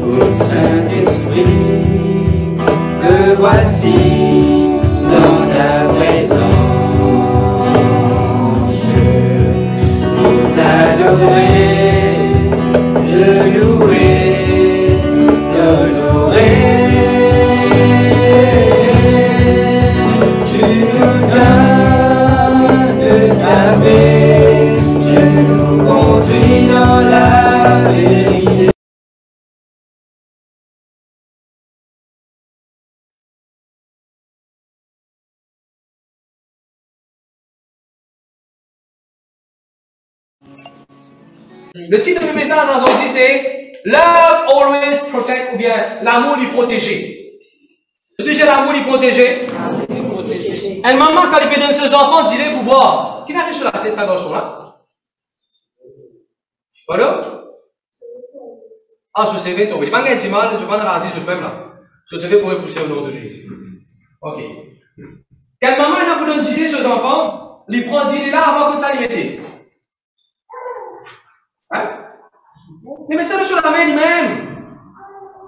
Ô Saint-Esprit, me voici dans ta présence pour t'adorer, te louer, t'honorer. Tu nous donnes de ta paix, tu nous conduis dans la vérité. Le titre de mes messages aujourd'hui c'est Love always protect, ou bien l'amour lui protéger. Déjà l'amour lui protéger. Un maman quand il donne ses enfants, dirait vous boire. Qui n'arrive sur la tête ça garçon là? Voilà? Ah, ce CV, il pas de mal, je vais pas raser sur le même là. Ce CV pourrait pousser au nom de Jésus. Ok. Quand maman elle a pour donner ses enfants, il prend le là avant que ça lui mette. Hein? Il met ça sur la main lui-même.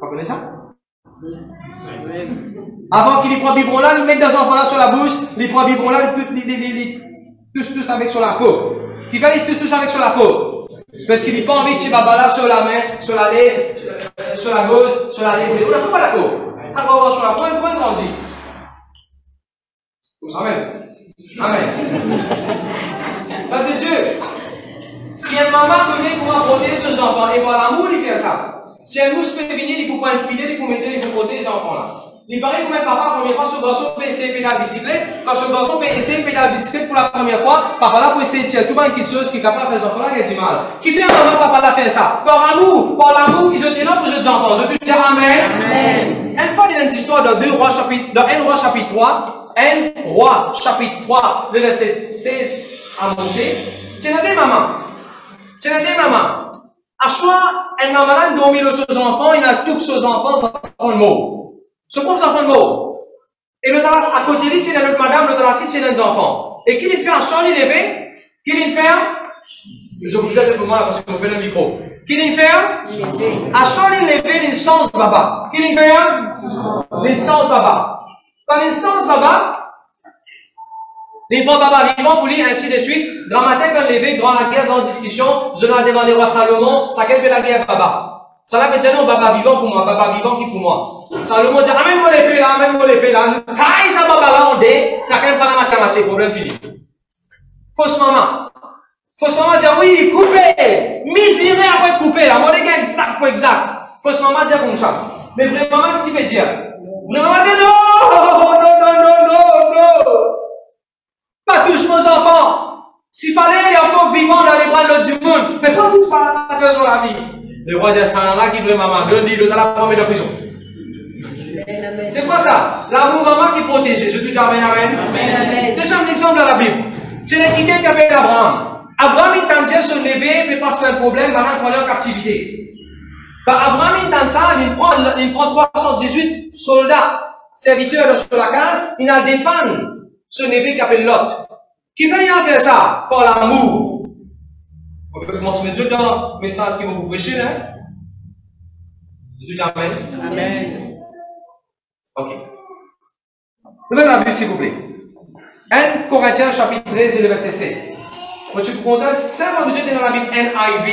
Vous connaissez ça? Avant qu'il prend le biberon là, il met des enfants là sur la bouche, il prend le biberon là, il tous avec sur la peau. Il va les tous avec sur la peau. Parce qu'il n'a pas envie de tirer là sur la main, sur la lèvre, sur la gauche, sur la lèvre. On n'a pas la peau. Ça va avoir sur la peau, il va grandir. Amen. Amen. Parce que Dieu, si une maman connaît comment protéger ses enfants, et par l'amour, il fait ça. Si un mousse peut venir, il peut prendre un filet, il peut mettre, il peut protéger les enfants là. Il paraît que même papa, la première fois, ce garçon peut essayer de pédaler la bicyclette. Quand ce garçon peut essayer de pédaler la bicyclette pour la première fois, papa là pour essayer de tirer tout une petite chose qui est capable de faire les enfants là, il a du mal. Qui fait un moment, papa là fait ça? Par amour, qu'ils ont été là pour les enfants. Je peux dire Amen. Amen. Une fois, il y a une histoire dans 1 Roi chapitre 3, 1 Roi chapitre 3, le verset 16 à monter. Tiens, des mamans. À soi, un maman a dormi ses enfants, il a tous ses enfants de mots. Ce pauvre enfant de mots. Et l'autre à côté de lui, il y a notre madame, l'autre là, il y a des enfants. Et qu'il fait un son, il levé, qu'il fait je vous aide pour moi là parce que vous faites le micro. Qu'il fait à son, il levé l'insens baba. Qu'il fait l'insens baba. Quand l'insens baba, les bons baba vivants pour lui, ainsi de suite. Grand matin, quand levé, grand la guerre, grande discussion, je l'ai devant les rois Salomon, ça qu'elle fait la guerre baba. Ça là, peut dire non, baba vivant pour moi, baba vivant qui pour moi. Salomon dit, amène-moi l'épée là, amène-moi l'épée là. Taille ça baba là, on dé, chacun prend la match, problème fini. Fausse maman. Fausse maman dit, oui, coupé. Miséré après couper là, mon dégât exact pour exact. Fausse maman dit comme ça. Mais vraie maman, qu'est-ce qu'il peut dire? Vraie maman dit, non. Pas tous mes enfants. S'il fallait, il y a encore vivant dans les bras de l'autre du monde. Mais pas tous, ça a besoin de la vie. Le roi dit, ça là qui veut maman. Le dit, l'autre là, pour mettre en prison. C'est quoi ça? L'amour maman qui protège. Je te dis amen, amen. Déjà un exemple dans la Bible. C'est quelqu'un qui appelle Abraham. Abraham, il tente son lever, mais pas un problème, maintenant il prend en captivité. Quand Abraham, il tente ça, il prend 318 soldats, serviteurs sur la case, il a défendu ce neveu qui appelle Lot. Qui fait il a fait ça? Par l'amour. On peut commencer à mettre dans le message qui va vous prêcher, là. Je dis amen. Amen. Ok. Ouvrez la Bible, s'il vous plaît. 1 Corinthiens, chapitre 13, et le verset 7. Moi, je vous contente. Ça, on va dans la Bible NIV.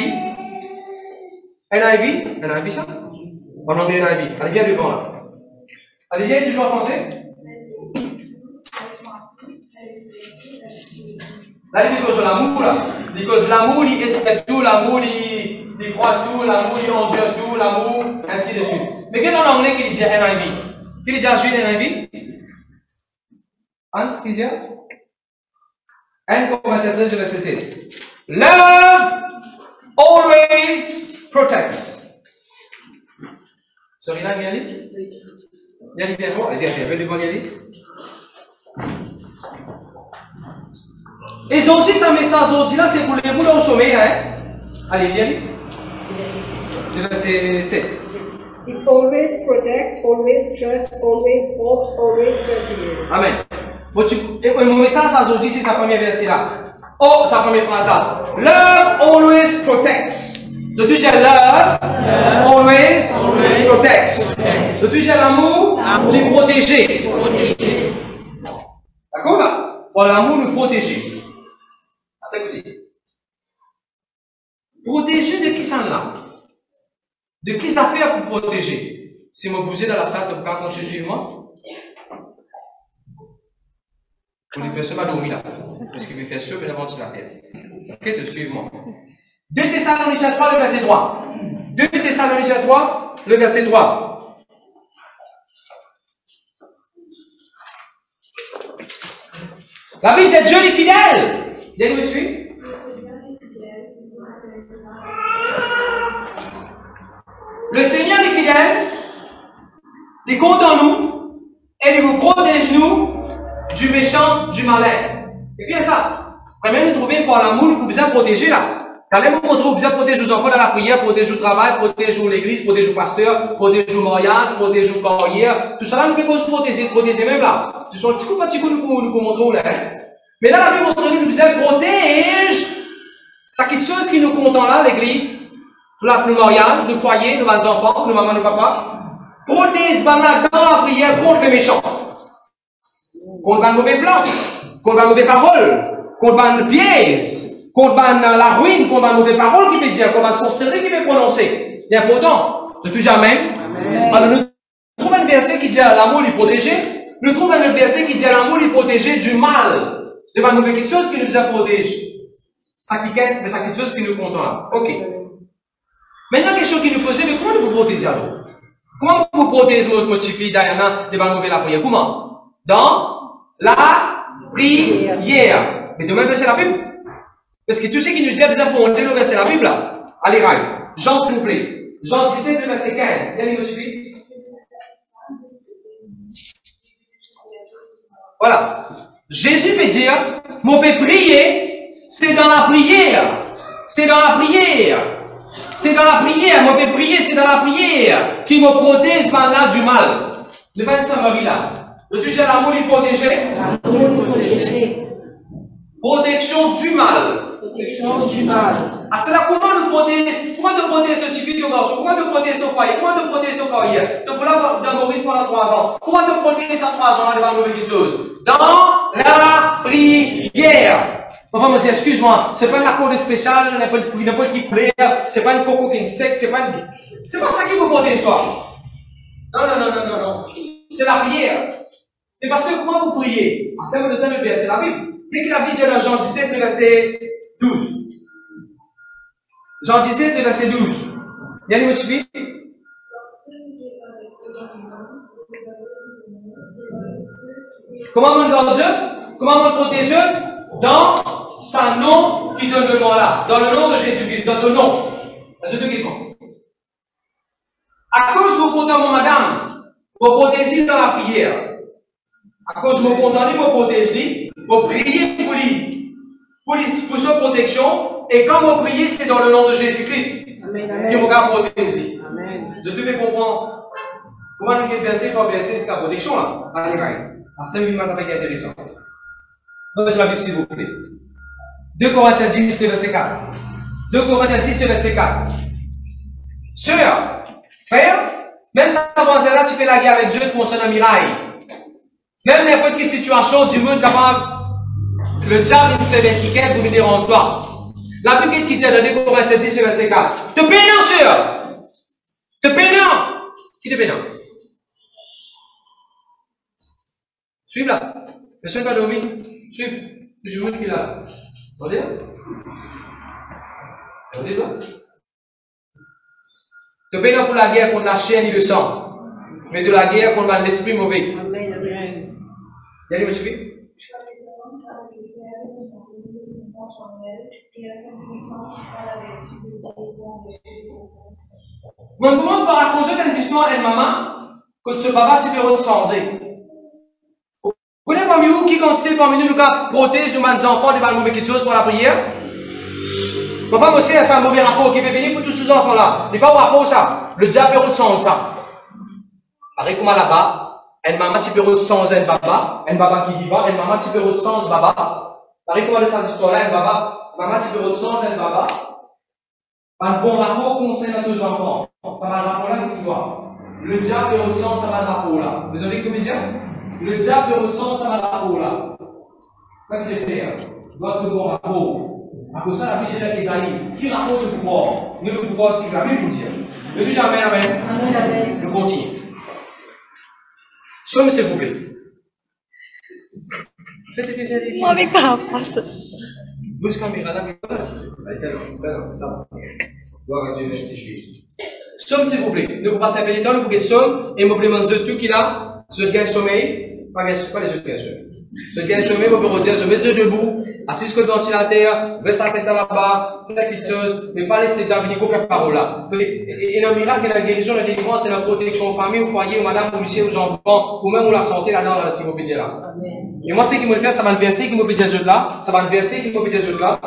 NIV, ça? On va demander NIV. Allez, viens devant, là. Allez, viens du jour en français. Là, il dit que l'amour, là. Il dit que l'amour, il espère tout, l'amour, il croit tout, l'amour, il endure tout, l'amour, ainsi de suite. Mais qu'est-ce en anglais qu'il dit NIV? Qu'il dit à suite NIV? Hans, qu'il dit? 1 Corinthiens 13, verset 7. Love always protects. Sorry, là, Yali? Yali, viens fort. Allez, viens devant Yali. Et ils ont dit ça, mais ça, ils ont dit là, c'est pour les boules au sommeil, hein? Allez, viens. Le verset 7. It always protects, always trusts, always hopes, always perseveres. Amen. Et mon message, ça, ils ont dit, c'est sa première verset là. Oh, sa première phrase là. Love always protects. Je dis love always Le plus l'amour, nous protéger. D'accord là? Pour l'amour, nous protéger. À ça écoutez. Protéger de qui ça là? De qui ça fait pour protéger? Si vous bougez dans la salle, vous pouvez continuer à suivre moi? Vous les faites pas dormir là. Parce qu'il veut faire sûr, mais avant de la tête. Ok, te suivez-moi. 2 Thessaloniciens 3, le verset 3. 2 Thessaloniciens 3, le verset 3. La Bible dit Dieu est fidèle. Viens nous suivre. Le Seigneur est fidèle. Il compte en nous et il vous protège nous du méchant, du malin. C'est bien ça. Premièrement, nous trouvons par l'amour, nous pouvons protéger là. Quand les moments où vous pouvez protéger les enfants dans la prière, protéger le travail, protéger l'église, protéger le pasteur, protéger le mariage, protéger le carrière, tout ça, nous pouvons protéger même là. Ce sont un petit coup fatigué nous montrons là. Mais là, la Bible montre nous pouvons protéger. Ça quitte chose qui nous comptent là, l'église, le mariage, le foyer, nos enfants, nos mamans, nos papas. Protège dans la prière contre les méchants. Contre les mauvais plans, contre les mauvaises paroles, contre les pièges, contre la ruine, contre les mauvaises paroles qui peut dire, contre la sorcellerie qui peut prononcer. C'est important. Je touche Amen. Alors nous trouvons un verset qui dit l'amour est protégé. Nous trouvons un verset qui dit l'amour est protégé du mal. Il va nous faire quelque chose qui nous a protégé. Ça qui est, mais ça quelque chose qui nous contente. Ok. Maintenant, question qui nous pose, mais comment nous protéger alors? Comment vous protégez votre fille Diana de mauvais la prière? Comment? Dans la prière. Mais demain, verset la Bible. Parce que tout ce qui nous dit, vous avez fondé le verset la Bible là. Allez, Rai. Jean, s'il vous plaît. Jean 17, le verset 15. Allez, me suivez. Voilà. Jésus peut dire, mon peut prier, c'est dans la prière. C'est dans la prière. C'est dans la prière, moi peux prier, c'est dans la prière qui me protège par là du mal. Le 25 Marie là. Le Dieu de l'amour est protégé. Protection du mal. Protection du mal. Ah, c'est là comment nous protéger, comment nous protéger ce type de garçon, comment nous protéger nos foyers, comment nous protéger nos carrières. Donc là, dans Maurice pendant 3 ans. Comment nous protéger ça 3 ans devant nos quelque chose? Dans la prière. Papa, monsieur, excuse-moi, c'est pas une accord spécial, n'importe qui couleur, c'est pas une coco qui est sec, c'est pas ça qui vous protéger soi. Non. C'est la prière. Et parce que comment vous priez? En termes de temps, le verset, c'est la Bible. Dès que la Bible dit dans Jean 17, le verset 12. Jean 17, le verset 12. Bien, il me suffit? Comment on garde Dieu? Comment on protège Dieu? Dans sa nom qui donne le nom là. Dans le nom de Jésus-Christ, dans le nom. C'est tout qui compte. À cause de vos condamnés, madame, vous protégez dans la prière. À cause de vos condamnés, vous protégez, vous priez pour lui. Pour sa protection. Et quand vous priez, c'est dans le nom de Jésus-Christ. Amen. Que vous pouvez protéger. Amen. Je devais comprendre. Comment nous verser par verser, c'est la protection là. Allez, allez. C'est un minimum intéressant. Voici la Bible, s'il vous plaît. 2 Corinthiens 10, verset 4. 2 Corinthiens 10, verset 4. Sœur, frère, même ça, là, tu fais la guerre avec Dieu concernant un miraille. Même n'importe quelle situation, du monde capable, le diable, il se met qui vous dérange pas. La Bible qui dit dans 2 Corinthiens 10, verset 4. Te pénant, sœur. Te pénant. Qui te pénant? Suivez là. Monsieur va dormir. Suivez. Le jour qui est là. Attendez là. Attendez là. Te pénant pour la guerre contre la chair et le sang. Mais de la guerre contre l'esprit mauvais. Amen. Allez, me suivez. On commence par raconter une histoire à une maman que ce papa tu peux changer. Vous connaissez parmi vous qui quantité parmi nous qui protège nos enfants devant nous quelque chose pour la prière? Papa aussi a un mauvais rapport qui peut venir pour tous ces enfants là. Il n'y a pas de rapport ça. Le diable peut changer ça. Pareil comme là-bas, une maman tu peux changer un papa qui vivant, une maman tu peux changer baba. Pareil comme dans cette histoire là, maman tu peux changer un baba. Un bon rapport concernant nos enfants. Ça va le rapport là, vous pouvez voir. Le diable de votre sang, ça va drapeau là. Vous donnez combien? Le diable de votre sang, ça va drapeau là. Qu'est-ce que tu fais? Doit te bon rapport. À cause de ça, la Bible dit avec Isaïe, qui rapporte le pouvoir? Nous, le pouvoir, c'est la Bible dit. Le Dieu jamais, amen. Je continue. Somme, s'il vous plaît. Moi, avec pas. Bus caméra là, mais voilà, ça va. Gloire à Dieu, merci Jésus. Somme, s'il vous plaît. Nous vous passez un peu de temps, le bouquet de somme, et vous demandez tout qu'il a, je gagne sommeil, pas les autres gagnent sommeil. Je gagne sommeil, vous pouvez redire, je mets Dieu debout, assis sur le ventilateur, baisse la tête là-bas, plein de choses, mais pas laisser déjà venir aucune parole là. Et le miracle et la guérison, la délivrance, c'est la protection aux familles, aux foyers, aux madames, aux messieurs, aux enfants, ou même aux la santé là-dedans, là, si vous pouvez là. Et moi, ce qui me le fait, ça va le verser, qui me peut dire là, ça va le verser, qui me peut dire là.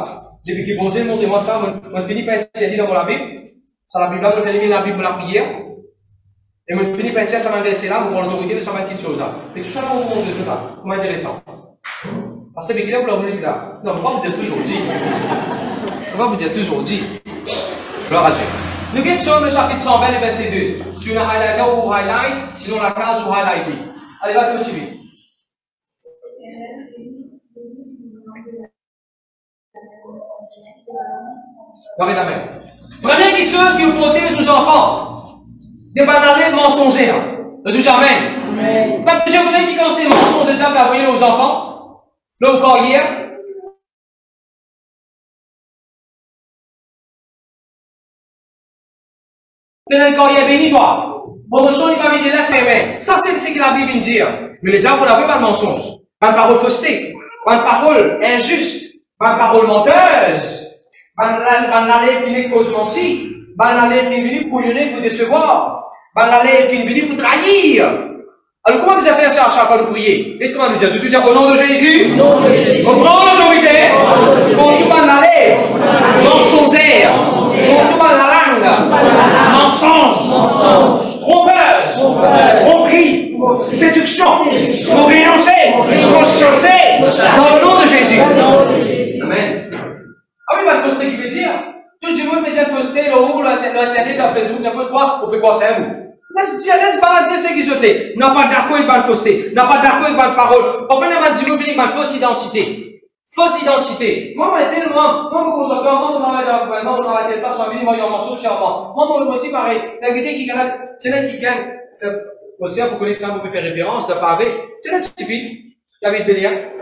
Depuis que bon Dieu, montrez-moi ça, on finit par être dit dans la Bible. Ça, la Bible là, on fait la Bible, la prière. Et on finit par être ça, va verser là, on prend l'autorité de ça, va quelque chose là. Et tout ça, on montre de là. Comment intéressant. Parce que là, vous l'avez là. Non, on va vous dire toujours dit. On va vous dire toujours dit. Gloire à Dieu. Nous guettons sur le chapitre 120, le verset 2. Si on a highlight ou highlight, sinon la case ou highlight. Allez, vas-y, continue. Levez la main. Première quelque chose qui vous protège aux enfants. Des banalités mensongères. Ne dis jamais. Parce que je voudrais qu'ils quand ces mensonges déjà envoyés aux enfants. Là encore hier. Peut-être encore hier béni toi. Bon, le chant il va m'aider là, c'est vrai. Ça c'est ce que la Bible dit. Mais les diables n'avaient pas de mensonge. Pas de parole fausseté. Pas de parole injuste. Pas de parole menteuse. Banalé qui n'est cause menti, banalé qui est venu pour donner, pour décevoir, banalé qui est venu pour trahir. Alors comment vous avez fait ça à chaque fois de prier? Et comment nous dire? Je veux dire au nom de Jésus, on prend l'autorité, on tout banalé, mensongère, on tout banal la langue, mensonge, trompeuse, tromperie, séduction, pour renoncer, pour chasser, dans le nom de Jésus. Amen. Ah oui, ma posté qui veut dire, tout le monde peut dire poster, le haut, l'internet, la Facebook, n'importe quoi, on peut croire c'est vous. Laisse balader ce qui se plaît. N'a pas d'accord avec ma poster, n'a pas d'accord avec ma parole. On peut pas dire, vous ma fausse identité. Fausse identité. Moi, tellement, moi, je travaille telle place, moi, il y a un morceau de charbon. Moi, aussi, pareil. La vérité qui gagne, c'est là qui gagne. Aussi, vous connaissez ça, vous pouvez faire référence, de pavé. C'est là qui suffit. David Bélier,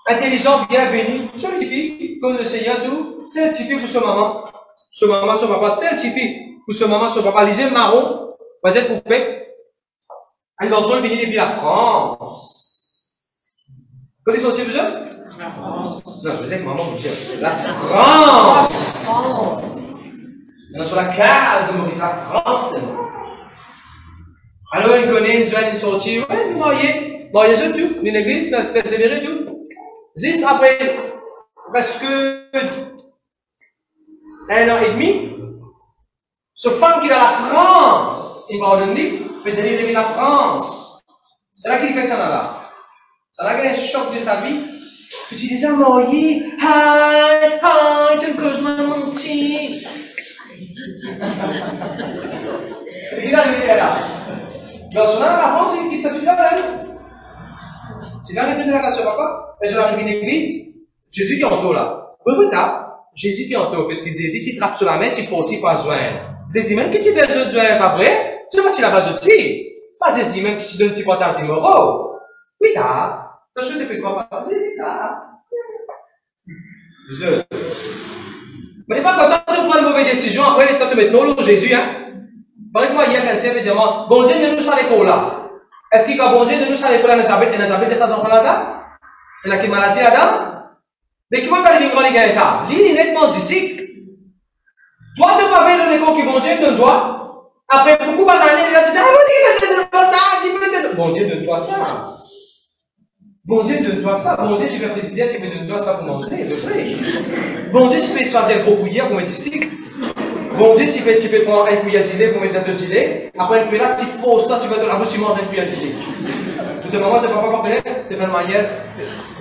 intelligent, bien béni, certifié, comme le Seigneur nous certifie pour ce moment. Ce moment, ce papa, certifie pour ce moment, ce papa. Lisez marron, va dire coupé. Un garçon venu depuis la France. Quand ils sont vous la France. Non, je faisais que maman vous dit. La France. On est sur la case de Maurice, la France. Alors, il connaît une soirée, une sortie. Ouais, vous voyez. Voyez ça tout. Une église, là, c'est persévérer tout. 10 après presque 1 an et demi, ce femme qui est dans la France, il va donner, mais il est la France. C'est là qu'il fait ça là. Ça là qu'il y a un choc de sa vie. Puis il dit, marié, hi, tel que je m'en menti. Il a là. Dans son la France, il quitte sa fille là. C'est là qu'il est de la casse papa. Et je l'arrive à une église, Jésus qui est en taux là. Vous Jésus qui est en taux, parce que Jésus, tu trappes sur la main, tu faut aussi pas joindre. Jésus même qui tu fais de joindre, pas vrai? Tu ne vas pas la base aussi. Pas Jésus même qui te donne un petit potage immoraux. Oui, t'as. T'as je te fais quoi, papa? Jésus, ça. Mais pas content de prendre une mauvaise décision, après, il est temps de mettre ton Jésus, hein. Par exemple, hier, quelqu'un veut dire, bon Dieu, ne nous ça l'école là. Est-ce qu'il y a bon Dieu, ne nous ça l'école là, n'a jamais de sa enfant là-dedans? Il y a une maladie là-dedans? Mais comment t'as dit qu'on gagne ça? L'île est nettement d'ici. Toi, tu vas faire le écho qui bon Dieu donne-toi. Après beaucoup d'années, il va te dire, ah, bon Dieu, donne-toi ça. Bon Dieu, donne-toi ça. Bon Dieu, tu veux présider, tu veux donne-toi ça pour manger, il veut faire. Bon Dieu, tu peux choisir un gros couillère pour mettre ici. Bon Dieu, tu peux prendre un couillère de gilet pour mettre dans le gilet. Après, un couillère, tu fausses, toi, tu vas dans la bouche, tu manges un couillère de gilet. Tout le moment, tu ne vas pas connaître de quelle manière.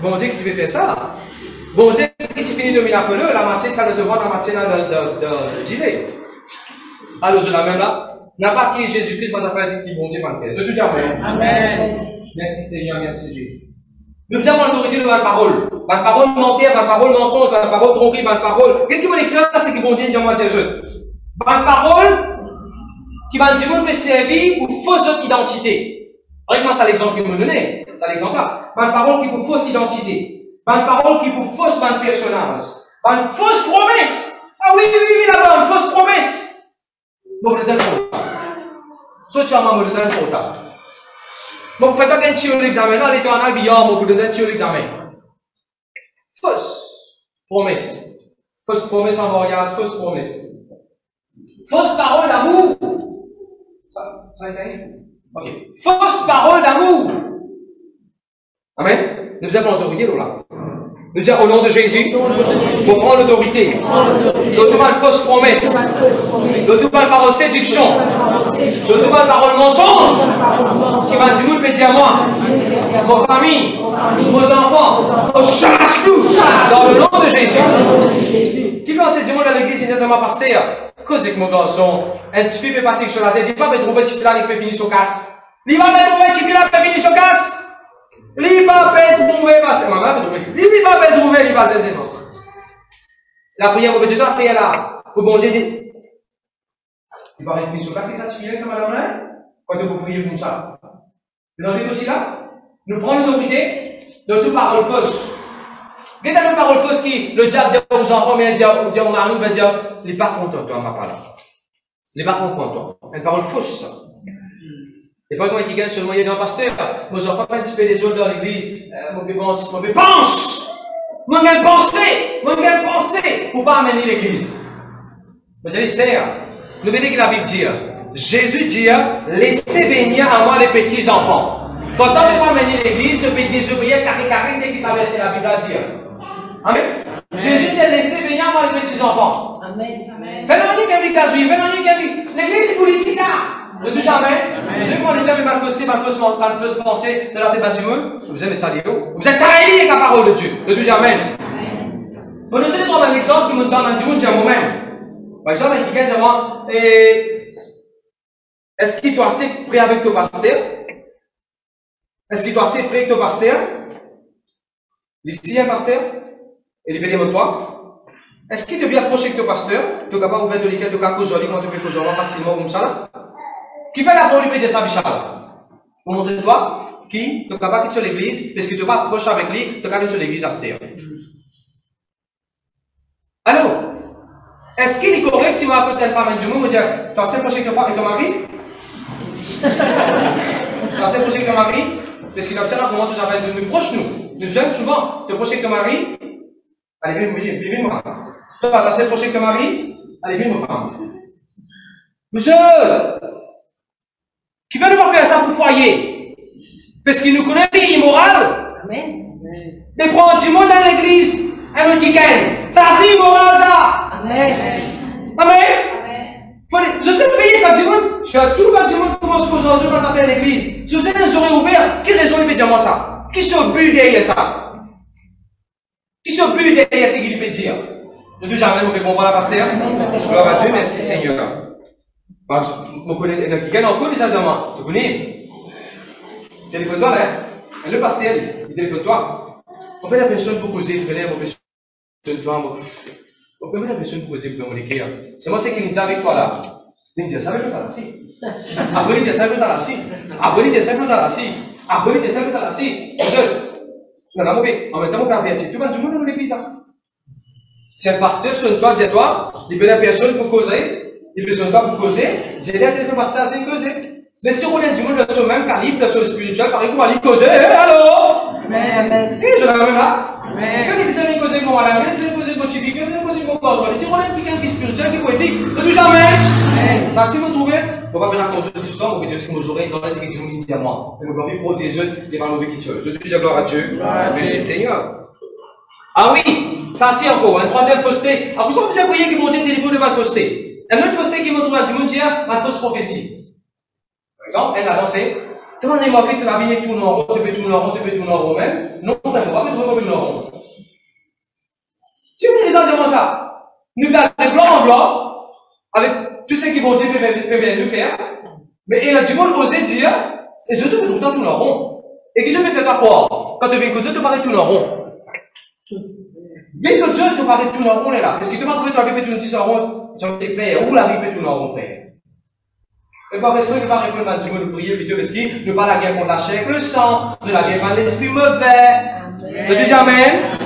Bon Dieu, qui tu veux faire ça? Bon Dieu, qui tu finis de mettre un peu la moitié, ça va devoir la moitié dans le gilet. Alors, je la même là. N'a pas qui Jésus-Christ, va faire qui bon Dieu va le faire. Je te dis amen. Amen. Merci Seigneur, merci Jésus. Nous avons l'autorité de ma parole. Ma parole mentir, ma parole mensonge, ma parole tromperie, ma parole. Qu'est-ce qui va écrire là, c'est que bon Dieu dit à moi, Jésus. Ma parole, qui va dire, me servir pour fausse identité. Regarde-moi, c'est l'exemple qu'il me donnait. C'est l'exemple là. Ma parole qui pour fausse identité. Ma parole qui pour fausse personnage. Ma fausse promesse. Ah oui, là-bas, une fausse promesse. Bon, le temps. So, tu as ma le temps. Bon, faites un tir l'examen. Là, les temps, on a bien, mon le tir l'examen. Fausse promesse. Fausse promesse en voyage, fausse promesse. Fausse parole d'amour. Ça a été? Ok. Fausse parole d'amour. Amen. Nous avons l'autorité, là. Nous disons au nom de Jésus, pour prendre l'autorité. Nous devons une fausse promesse. Nous devons une parole séduction. Nous devons une parole mensonge. Qui va dire, nous le dire à moi, vos familles, vos enfants, on chasse tout dans le nom de Jésus. Qui va se dire, moi, dans l'église, il y a un pasteur. Qu'est-ce que mon garçon, un petit peu pratique sur la tête, il va me trouver un petit peu là, il peut finir sur casse. Il va me trouver un petit peu là, il peut finir sur casse. Il va me trouver, pasteur. Il va me trouver, il va se dire. La prière, que Dieu doit faire là, pour bon Dieu, il va finir sur casse, c'est satisfait, ça, madame là? Quand vous priez comme ça. Vous entendez aussi là? Nous prenons l'autorité de toute parole fausse. Qu'est-ce que la parole fausse qui, le diable dit aux enfants, mais il dit au mari, il va dire, il n'est pas content, toi, ma parole. Il n'est pas content, toi. Une parole fausse, ça. Et pas comment il gagne seulement, il y a un pasteur, vos enfants font un petit peu des autres dans l'église, mon penser, pour pas amener l'église. Vous allez c'est, nous voyons que la Bible dit, Jésus dit, laissez venir à moi les petits enfants. Quand on ne peut pas amener l'église, ne peut désobéir, carré, c'est qui savait, c'est la Bible à dire. Amen. Jésus dit, laissez venir à moi les petits enfants. Amen. Venons-y qu'un petit casouille, venons-y qu'un petit. L'église, c'est pour ici, ça. Le deux jamais. Le deux, quand les gens mal fausse pensée de la tête bâtiment, vous aimez ça, vous êtes taillés avec la parole de Dieu. Le deux jamais. Bon, nous allons prendre un exemple qui me donne un petit mot, dire moi-même. Par exemple, quelqu'un dit moi, est-ce qu'il doit assez près avec ton pasteur? Est-ce qu'il doit assez près avec ton pasteur? Ici, un pasteur? Et il veut dire toi. Est-ce qu'il devient approcher avec ton pasteur? Tu es capable d'ouvrir de l'école, tu es capable de causer, quand tu peux causer facilement comme ça là? Qui fait la parole de ça, Bichal? Pour montrer toi, qui tu es capable de sur l'église, parce que tu n'es pas approché avec lui, tu es capable de sur l'église à Stère. Alors, est-ce qu'il est correct si moi, quand tu es une femme du monde, me dire, tu as assez approché avec ton mari? Tu as assez approché avec ton mari? Parce qu'il obtient comment tu as de nous proches, nous. Nous aimons souvent, tu approches avec ton mari? Allez, viens, moi. Tu as assez approché avec ton mari? Allez, viens, ma femme. Monsieur! Qui veut ne pas faire ça pour foyer? Parce qu'il nous connaît, il est immoral. Amen. Mais prendre du monde dans l'église, un autre qui gagne. Ça, c'est immoral, ça. Amen. Amen. Je sais payer quand du monde, je suis à tout quand du monde commence aujourd'hui quand ça fait l'église. Si vous êtes les oreilles ouvertes, quelle raison il peut dire moi ça? Qui se but derrière ça? Qui se but derrière ce qu'il peut dire? Je dis jamais, vous pouvez comprendre la pasteur? Gloire à Dieu, merci Seigneur. Vous connaissez, qui gagne encore les agents, tu connais? Téléphone-toi là, le pasteur, il téléphone-toi. On peut la personne pour causer, tu connais, on peut la personne pour causer, pour l'écrire. C'est moi, c'est qui dit avec toi là. Il dit ça avec toi là, si. Après, il dit ça avec toi là, si. Après, il dit ça avec toi là, si. Après, il dit ça avec toi là, si. Non, non, mais en même temps, on peut avertir. Tu vas du monde dans l'église. Si un pasteur sur toi, dis-toi, il peut la personne pour causer. Il peut se pas pour causer, j'ai dit à téléphone pasteur, c'est causer. Mais si on est du monde sur le même calibre, sur le spirituel, par exemple, on va aller causer, allô? Amen. Oui, je l'ai même là. Quand il peut causer avec mon madame, il peut causer avec mon chibi, il peut causer avec mon corps. Si on est quelqu'un qui est spirituel, qui est poétique, ne tout jamais. Ça, si vous trouvez, on va bien raconter l'histoire, on va dire ce que vous aurez dans ce que vous dites à moi. Et vous va bien protéger les malheureux qui tuent. Je dis déjà gloire à Dieu. Merci Seigneur. Ah oui, ça c'est encore, un troisième fausseté. Alors, vous savez, vous avez prié que mon Dieu délivre de votre fausseté. Un autre fausseté qui me trouve à Dimanche, ma fausse prophétie. Par exemple, elle a lancé, comment on est mort que la vie tourne en rond, tu peux tourner en rond, tu peux tourner en rond même. Non, vraiment, mais tu peux tourner en rond. Si vous lisez devant ça, nous gardons de blanc en blanc, avec tout ce qui bon Dieu peut nous faire. Mais il a du monde osé dire, et Jésus peut tout le temps tourner en rond. Et qui je me fait quoi? Quand tu viens que Dieu te paraît tourner en rond. Mais que Dieu te paraît tourner en rond, là. Parce que tu vas trouver ta vie peut tourner en rond, tu vas te faire, où la vie peut tourner en rond, frère. Et par respect, ne pas répondre à Dieu de prier, plutôt parce qu'il ne pas la guerre contre la chair, le sang, de la guerre par l'esprit mauvais. Le dis Amen.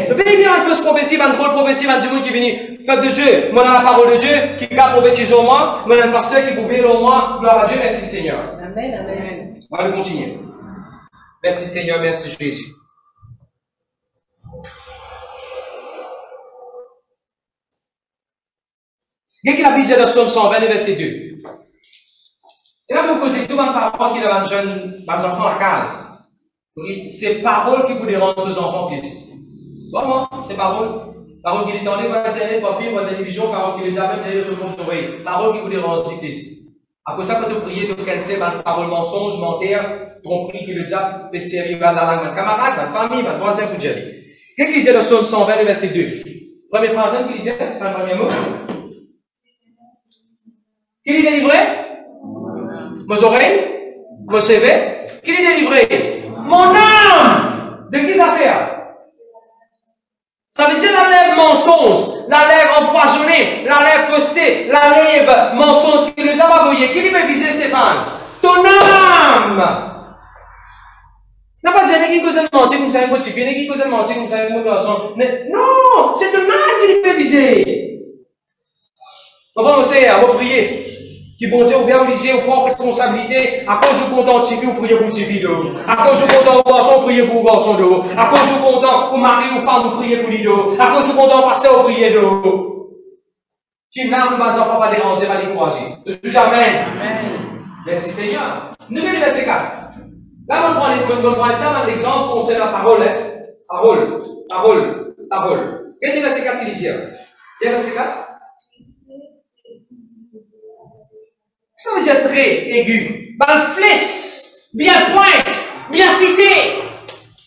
Venez bien, une fausse prophétie, une drôle prophétie, un Dieu qui vient. Peuple de Dieu, moi, dans la parole de Dieu, qui a prophétisé au moi, moi, un pasteur qui pouvait au moi, gloire à Dieu, merci Seigneur. Amen, amen. On va continuer. Merci Seigneur, merci Jésus. Qu'est-ce qu'il a dit dans Somme 120, verset 2? Et là, vous posez tout, ma parole qui est dans un jeune, dans un enfant à 15. C'est paroles qui vous dérangent aux enfants plus. Vraiment, c'est paroles. Paroles qui détendent, pas internet, pas film, pas télévision, paroles qui les appellent derrière sur vos oreilles. Paroles qui vous dérangent plus. Après ça, quand vous priez, vous cancellez par paroles mensonges, mentaires, tromperies, qui le diable peut servir à la langue, votre camarade, votre famille, votre voisin, vous dire. Qu'est-ce qu'il dit dans Somme 120, verset 2? Première phrase, qu'il dit, pas le premier mot. Qui est délivré? Mes oreilles? Mon CV? Qui est délivré? Mon âme! De qui ça fait? Ça veut dire la lèvre mensonge, la lèvre empoisonnée, la lèvre fausseté, la lèvre mensonge qui est déjà pas voyé. Qui lui peut viser Stéphane? Ton âme! N'a pas dit qui cause de mentir comme ça, un petit peu, qui cause de mentir comme ça, un garçon. Non! C'est ton âme qui lui peut viser. On va commencer à prier. Qui bon Dieu, bien obligé, on prend responsabilité. À cause du content, tu vous priez pour Tifi d'eau. À cause du content, au garçon, vous priez pour le garçon d'eau. À cause du content, au mari ou femme, vous priez pour l'îlot. À cause du content, au pasteur, vous priez d'eau. Qui n'a nous va pas déranger, pas décourager. Amen. Merci Seigneur. Nouvelle verset 4. Là, on prend l'exemple concernant la parole. Parole. Quel est le verset 4 qui dit? C'est le verset 4? Ça veut dire très aigu. Balfless, bien pointe, bien fité.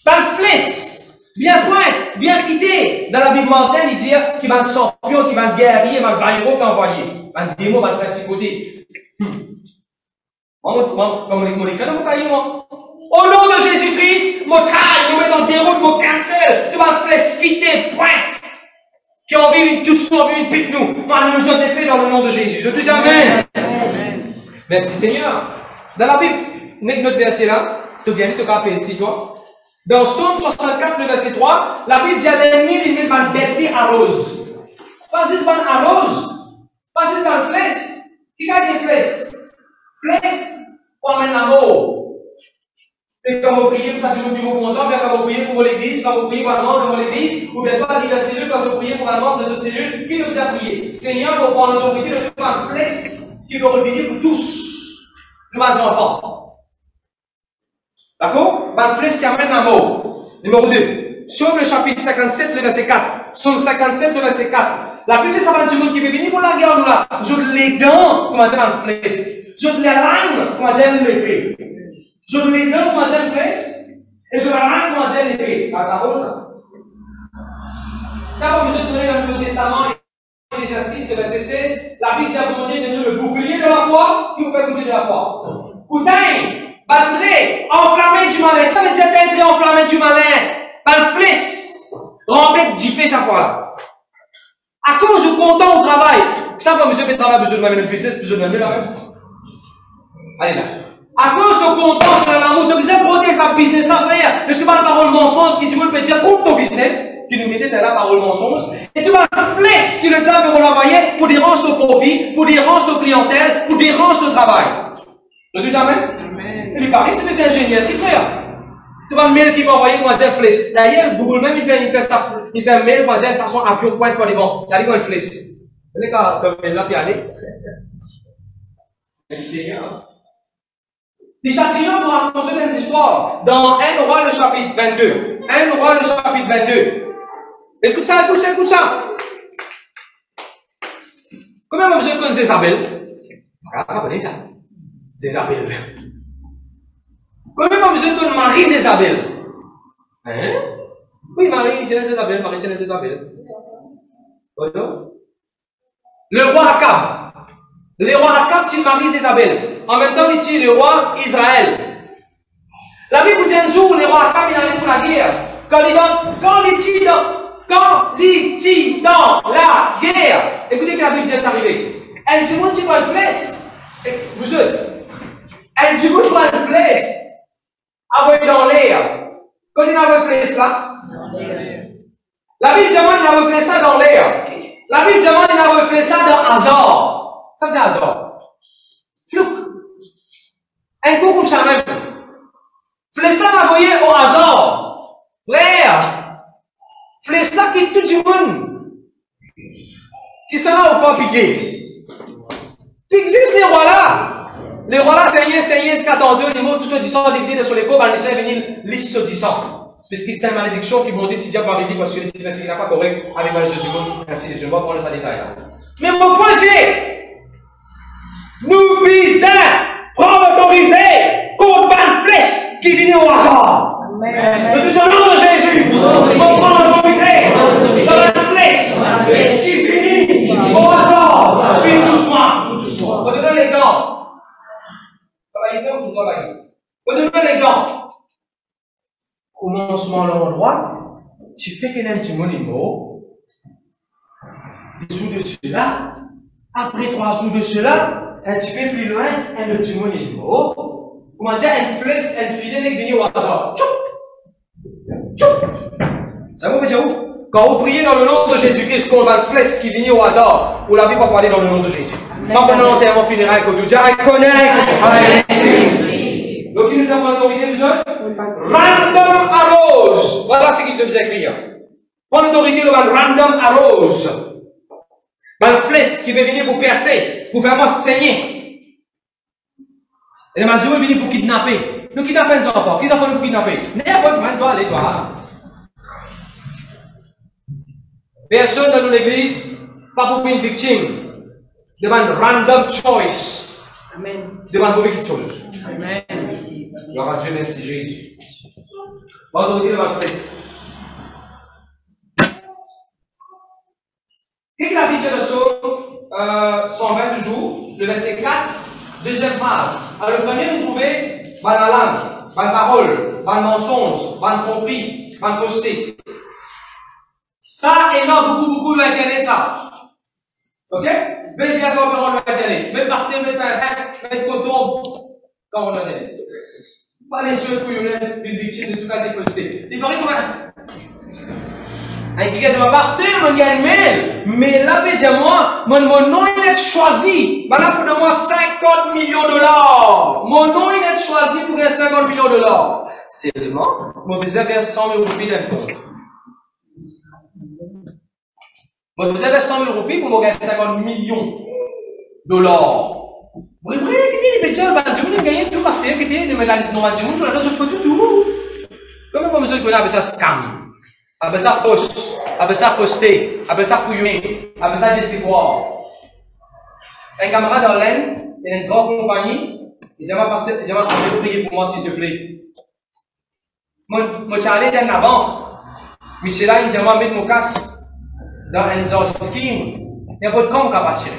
Balfless, bien pointe, bien fité. Dans la Bible mortelle, il dit qu'il va être champion, qu'il va être guerrier, qu'il va être héros, qu'il va envoyer. Il va être démon, il va être principauté. Au nom de Jésus-Christ, mon taille, nous mettons déroute, mon cancel, tu vas flex, fité, pointe. Qui ont envie tous nous, envie une pique nous. Moi, nous nous avons fait dans le nom de Jésus. Je te dis Amen. Merci Seigneur. Dans la Bible, notre verset là, tu viens de te rappeler ici, toi. Dans Somme 64, le verset 3, la Bible dit à l'ennemi, il met par guetterie arrose. Pas si c'est arrose, pas si c'est un flèche. Qui a des flèches? Flèche, pour amener l'amour. Et quand vous priez pour ça, je vous dis vos contents, bien quand vous priez pour l'église, quand vous priez pour un membre de l'église, ou bien pas dire la cellule, quand vous priez pour un membre de notre cellule, qui nous a prié? Seigneur, pour prendre l'autorité de faire un flèche qui veut revenir pour tous, nous, les enfants. D'accord? Un flèche qui amène l'amour. Numéro 2. Somme le chapitre 57, le verset 4. Somme 57, le verset 4. La Bible dit ça va du monde qui veut venir pour la guerre, nous là. J'ôte les dents, comment dire un flèche. J'ôte les langues, comment dire l'épée. J'ôte les dents, comment dire une flèche. Et j'ôte la langue, comment dire l'épée. La parole, ça. Ça va vous donner dans le Nouveau Testament. Déjà 6, le verset 16, la Bible dit à mon Dieu de nous le bouclier de la foi qui vous fait goûter de la foi. Bouteille, batterie, enflammé du malin. Ça veut dire d'être enflammé du malin. Balfless, rempli de gifler sa foi là. À cause du content au travail. Ça va, monsieur, fait travail, besoin de même le fils, besoin de même là. Allez là. À cause du content de l'amour, tu besoin de protéger sa business, sa frère. Mais tu vas la parole mensonge qui tu veux dire contre ton business. Qui nous mettait dans la parole mensonge, et tu vas flèche que le diable va l'envoyer pour déranger son profit, pour déranger son clientèle, pour déranger son travail. Tu dis Amen? Et lui paraît, c'est un ingénieur, si frère. Tu vas le mail qui va envoyer pour un dire flèche. D'ailleurs, Google même, il fait un mail pour un dire de façon avion, point, pas des bons. Il y a des flèche. Vous voyez comme il l'a pu aller. Merci Seigneur. Les chapitres vont raconter des histoires dans 1 Roi le chapitre 22. 1 Roi le chapitre 22. Écoute ça. Combien de vous connaissez Isabelle? Ah, vous ça. Isabelle. Combien de vous connaissez Marie Isabelle? Hein? Oui, Marie, Isabelle. Le roi Akab. Le roi Akab, il marie Isabelle. En même temps, il tue le roi Israël. La Bible dit un jour, le roi Akab, il allait pour la guerre. Quand il tue dans la guerre, écoutez que la Bible dit est arrivé. Elle dit, moi, tu vas le flèche. Vous êtes. Elle dit, moi, tu vas le flèche. Envoyé dans l'air. Quand il a le flèche là, la Bible dit, il a refait ça dans l'air. La Bible dit, il a refait ça dans hasard. Ça veut dire hasard. Flouk. Un coup comme ça même. Flèche ça l'a envoyé au hasard. Frère. Flèche ça qui tout le monde. Qui sera au pas piqué. Puis existe les rois là. Les rois là, Seigneur, jusqu'à dans deux, les mots, tous ceux qui sont dividés sur les pauvres, on essaie de venir liste sur 10 ans. Parce que c'est une malédiction qui m'ont dit, tu dis pas Bible parce que les petits n'a pas correct avec les yeux du monde. Merci, je ne vais pas prendre ça détail. Mais mon point c'est, nous bisons, prendre l'autorité contre une flèche qui vient au hasard. De tout au nom de Jésus, on prend l'autorité dans une flèche qui vient au hasard. Puis doucement. On donne un exemple. On donne un exemple. Commencement à l'endroit, tu fais qu'il y a un petit monument. 2 jours de cela, après 3 jours de cela, un petit peu plus loin, un autre monument. Comment dire, une flèche, un filet qui vient au hasard. Ça vous veut dire où? Quand vous priez dans le nom de Jésus-Christ, qu'on a une flèche qui vient au hasard, vous l'avez pas parlé dans le nom de Jésus. Pas pendant l'enterrement funéraire que Dieu a connaît. Donc, il nous a l'autorité du seul. Random arose. Voilà ce qu'il te faisait écrire. Prends l'autorité de random arose. Une flèche qui veut venir pour percer, pour faire moi saigner. Et le Dieu veut venir pour kidnapper. Nous kidnappons les enfants. Qui enfants nous kidnapper? N'importe quoi, toi, allez, toi. Personne dans l'église, pas pour une victime. Devant random choice. Amen. Devant mauvaise chose. Amen. Gloire à Dieu, merci Jésus. L'autorité devant le Christ. Qu'est-ce que la Bible dit de Psaume 120 toujours, le verset 4, deuxième phrase. Alors, le premier, vous trouvez, la langue, la parole, le mensonge, le tromperie, la fausseté. Ça, et non, beaucoup l'Internet, ça. Ok? Même bien quand on l'Internet. Même pasteur, même coton, quand on l'en est. Pas les yeux pour une victime de tout cas des faussetés. Il paraît comment? Un qui dit, pasteur, mon gagne mais là, moi, mon nom, il est choisi. Maintenant, pour moi, 50 millions de dollars. Mon nom, il est choisi pour gagner 50 millions de dollars. Seulement, moi, vous avez 100 000 roupies dans le compte. Moi, vous avez 100 000 roupies pour me gagner 50 millions de dollars. Vous voyez, les médias, vous gagnez tout parce que vous avez la liste normale du monde, vous avez tout. Comment vous avez avec ça scam, avec ça fausse, avec ça fausseté, avec ça couillonné, avec ça décevoir. Un camarade dans l'Inde, il a une grande compagnie, il dit, prier pour moi s'il te plaît. Moi, je suis allé dans la banque. Michel, il dit, mettre mon casque dans un scheme. Il n'y a pas de camp à tirer.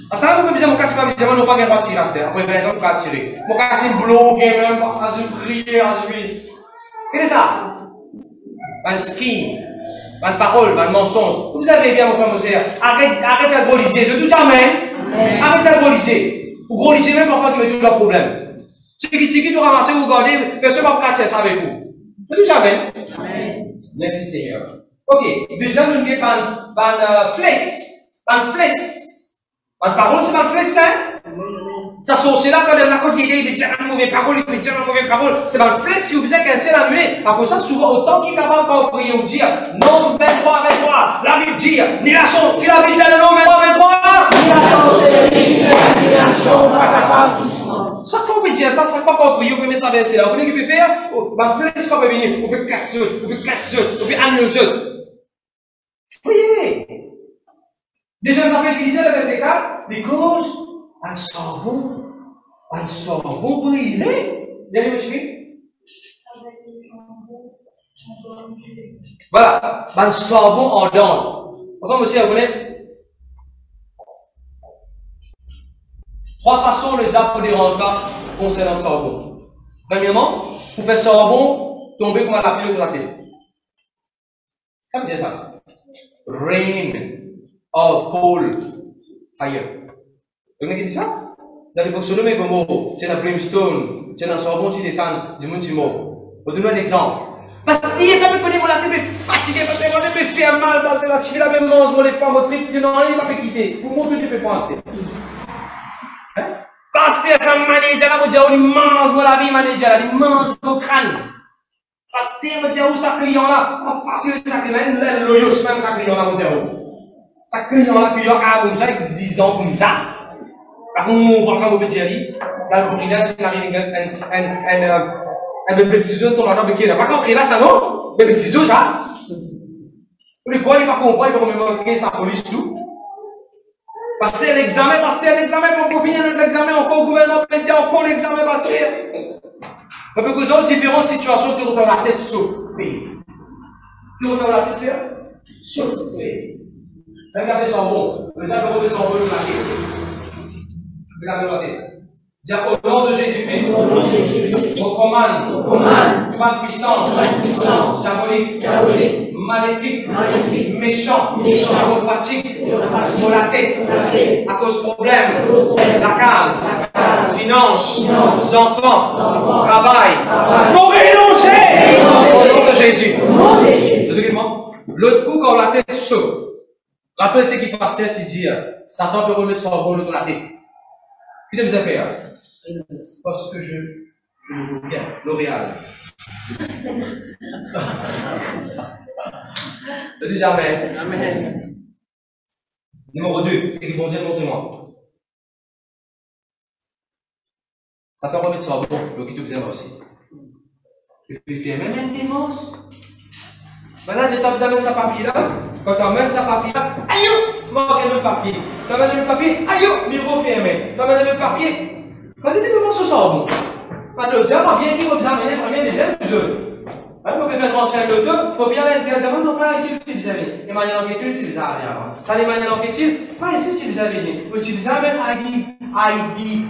Parce que vous avez mon casque, vous n'avez pas de tirer. Après 20 ans, vous pouvez tirer. Mon casque est bloqué, même pas de prier, à celui. Qu'est-ce que c'est ça? Un scheme, une parole, un mensonge. Vous avez bien, mon frère, mon sœur. Arrête de gauliser. Je dis amen. Arrête de gauliser. Vous gaulisez même parfois qui me dit le problème. Tiki, vous ramassez, vous gardez, personne ne va pas catcher ça avec vous. Je dis amen. Merci Seigneur. Ok, déjà nous avons une flèche. Une flèche. Une parole, c'est une flèche, hein? Ça sortit là quand il y a un qui dit une mauvaise parole, il dit une mauvaise parole. C'est une flèche qui vous faisait qu'elle la nuit. Après ça, souvent, autant qu'il est capable quand prier, on dit non, 23, la Bible dit, ni la chose, qui a dit le nom 23, ni la sorcellerie, pas capable. Chaque fois qu'on peut dire ça, chaque fois qu'on prie, on peut mettre ça verset là. Vous voyez qu'il peut faire, ma flèche qu'on peut venir, on peut casser, on peut annuler. Priez. Déjà, nous avons dit le verset 4, because un savon brûlé. Bien me suivre? Voilà, un savon ardent. Pourquoi monsieur, vous connaissez? Trois façons le diable peut déranger là concernant le sorbon. Premièrement, pour faire sorbon, tomber comme un lapis de la tête. Ça veut dire ça. Rain of coal fire. Vous avez dit ça? Dans l'époque Sodome et Gomorrhe, c'est dans brimstone, c'est dans le sorbon qui descend du monde qui mort. Je vous donne un exemple. Parce que il n'y a pas de connaître la tête, mais fatigué, parce que la tête me fait mal, parce que la tête la même mange, mon les femmes, votre truc, tu n'as rien pas quitter. Pour moi, tu fais penser. Pasteur, ça manager là, vous dites, il mange la vie, manager là, il mange vos crânes. Pasteur, vous dites, où ça client là? Pas facile, ça client là, le loyos même, ça client là, vous dites, ça client là, client là, comme ça, exigeant comme ça. Par contre, on va dire, là, le village, il arrive un bébé de ciseaux, ton madame, qui est là. Par contre, là, ça non? Bébé de ciseaux, ça? Vous les quoi, il va comprendre, il va me manquer sa police, tout. Parce que l'examen, pour finir l'examen, encore au gouvernement, encore l'examen, parce que. Un peu que les autres différentes situations, tu refais la tête sur le pays. Tu refais la tête sur le pays. Ça veut dire son bon. Le diable refait son bon de la tête. Regardez la tête. Dis au nom de Jésus-Christ, on commande, toute puissance, diabolique, maléfique, méchant, fatigue, pour la tête, à cause de problèmes, la case, finance, enfants, travail, pour renoncer au nom de Jésus. L'autre coup, quand la tête saute, rappelez ce qui passe tête, il dit, Satan peut remettre son rôle dans la tête. Qu'est-ce que vous avez fait? Parce que je joue bien, L'Oréal. Je dis jamais. Amen. Numéro 2, c'est que bon Dieu montre-moi. Ça fait remettre ça bon, le qui te faisait aussi. Et puis il fait même un démence. Maintenant, tu t'amènes sa papier là. Quand tu amènes sa papier là, aïe! Manque le papier. Tu amènes le papier, aïe! Bureau fermé. Tu amènes le papier. Quand tu dis comment ce sort bon? Quand le diable vient qui va examiner premier des jeunes jeunes. Quand on peut faire transfert de l'auto, pour finir avec le diable, non pas ici utiliser. Les manières en question utilisent rien. Quand les manières en question, pas ici utiliser rien. Utiliser même ID,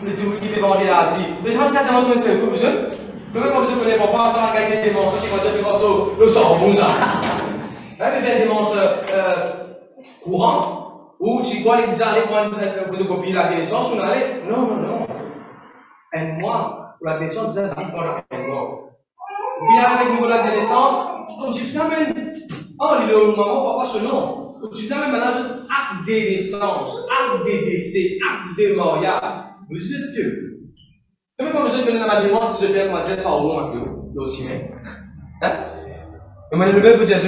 le diable qui peut vendre l'Asie. Mais je pense qu'il y a un autre seul coup, vous êtes? Même quand vous connaissez pas, ça va gagner des monstres, c'est quoi dire que le sort bon ça. Là, il fait des monstres courants, où tu crois que vous allez prendre une photocopie de la connaissance, ou allez. Non. Un mois, pour la naissance, vous allez pendant un mois. Vous venez avec nous la naissance, comme tu dis, même, oh, le maman, papa, ce nom. Tu dis, même maintenant, acte de naissance, acte de décès, acte de mariage. Vous êtes Dieu. Même quand vous êtes venu dans ma démence, vous êtes fait, comment dire, ça au bon, un peu, aussi même. Hein? Et maintenant, le Bible peut dire,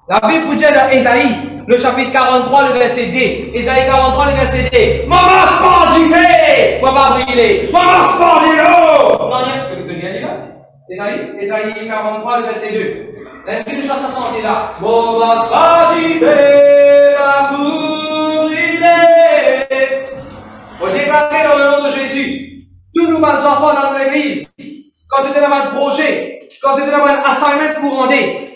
la Bible peut dire dans Ésaïe, le chapitre 43, le verset D. Ésaïe 43, le verset D. Maman sportivé! Maman brûlé! Maman sportivé! Non, rien là. Ésaïe 43, le verset 2. L'individu de sa santé là. Maman sportivé! Ma brûlé! On déclare dans le nom de Jésus. Tous nos enfants dans l'église, quand c'était dans un projet, quand c'était dans un assignment pour rendre,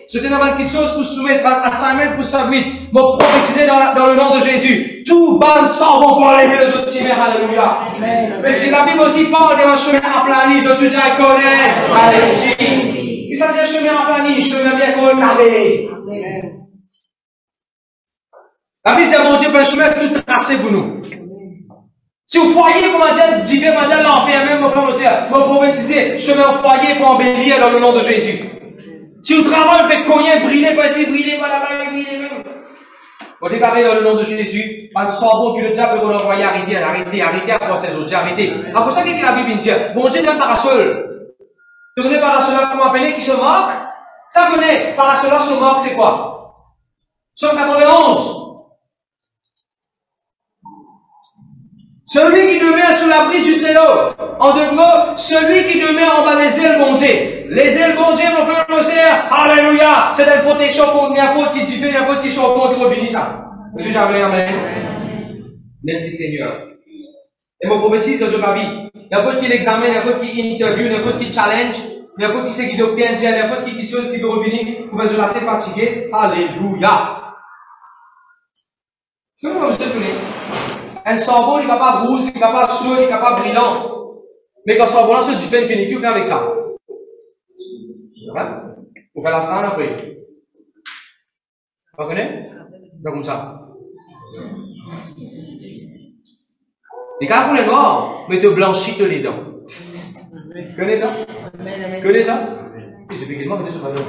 c'était dans quelque chose pour soumettre, un assignment pour submit, pour prophétiser dans le nom de Jésus. Tout ban sort vont pour enlever les autres chimères, alléluia. Parce que la Bible aussi parle d'un chemin aplani, je te dis à connaître, alléluia. Et ça veut dire chemin aplani, chemin bien connaître. La Bible dit à mon Dieu, un chemin tout tracé pour nous. Si vous foyer, comment dire, divin, comment dire, l'enfer même, mon frère aussi, vous prophétisez, chemin au foyer pour embellir dans le nom de Jésus. Si vous travaillez, vous faites cogner, briller, pas ici, briller, pas là-bas, briller même. Vous déclarez dans le nom de Jésus, pas de sabot que le diable peut envoyer, arrêtez à porter ses autres, arrêtez. Alors pour ça, qu'est-ce que la Bible dit? Bon Dieu n'est pas parasol. Tu connais parasol, comment appeler, qui se moque? Ça connaît, parasol, se moque, c'est quoi? Somme 91. Celui qui demeure sous l'abri du Très-Haut. En deux mots, celui qui demeure en bas des ailes bon Dieu. Les ailes bon Dieu vont faire l'océan. Alléluia. C'est une protection contre n'importe qui diffère, n'importe qui soit contre le béni ça. Amen. Merci Seigneur. Et mon prophétise dans ma vie. N'importe qui l'examen, n'importe qui interview, n'importe qui challenge, n'importe qui sait qui doit bien dire, n'importe qui dit chose qui peut revenir pour faire la tête fatiguée. Alléluia. Je vais vous donner. un sabon, il est capable rouge, il est capable chaud, il est capable brillant. Mais quand sabon là, ce différent fini, qu'est-ce que vous faites avec ça? Vous faites la sang après. Vous comprenez? C'est comme ça. Les gars, pour les noirs, mais te blanchis les dents. Vous connaissez ça? Vous connaissez ça? Je vais également mettre sur ma dent.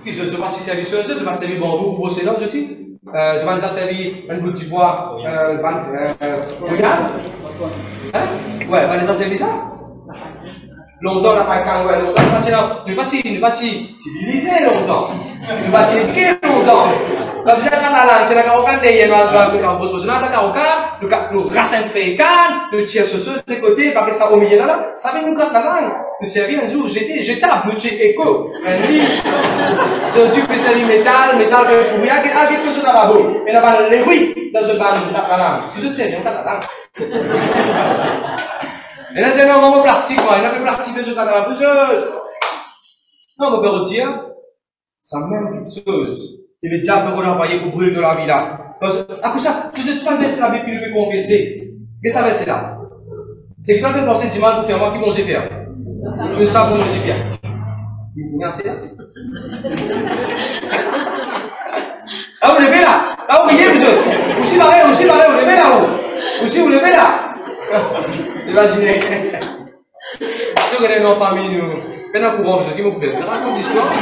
Puis je ne sais pas si c'est service sur je vais servir bambou pour vos dents aussi. Je vais les servir un bout de bois. Regarde. Hein? Ouais, on va les servir ça. Longtemps, on n'a pas quand ouais, longtemps, on n'est pas civilisé longtemps. On n'est pas éduqué longtemps. Comme ça, quand la langue, c'est la carocan, il y a un beau chose, la carocan, nous racines fait nous tirons sur de côté, parce que ça au milieu là, ça vient nous quand la langue. Nous servir un jour, j'étape, nous tirons écho, un lit. C'est du spécial métal, que pour rien, quelque chose dans la boue. Et là, on les oui, dans ce ban, on tape la langue. Si je sais, on tape la langue. Et là, j'ai un moment plastique, moi. Il y a un peu plastique de ce dans la bouche. Non, on peut redire, ça même petite chose. Il est déjà un peu envoyé pour brûler de la vie là. Parce que, à coup ça, vous êtes pas versé la Bible qui le confesser. Qu'est-ce que ça verset là? C'est que quand tu penses dimanche pour faire moi, qui vont te faire? Nous savons nous dire bien. Vous merci là? Ah, vous levez là? Là, vous riez, vous autres. Aussi pareil, vous levez là-haut. Aussi, vous levez là. Imaginez. Je connais nos familles, nous. Maintenant, pour moi, qui m'ont couvert. Ça raconte l'histoire.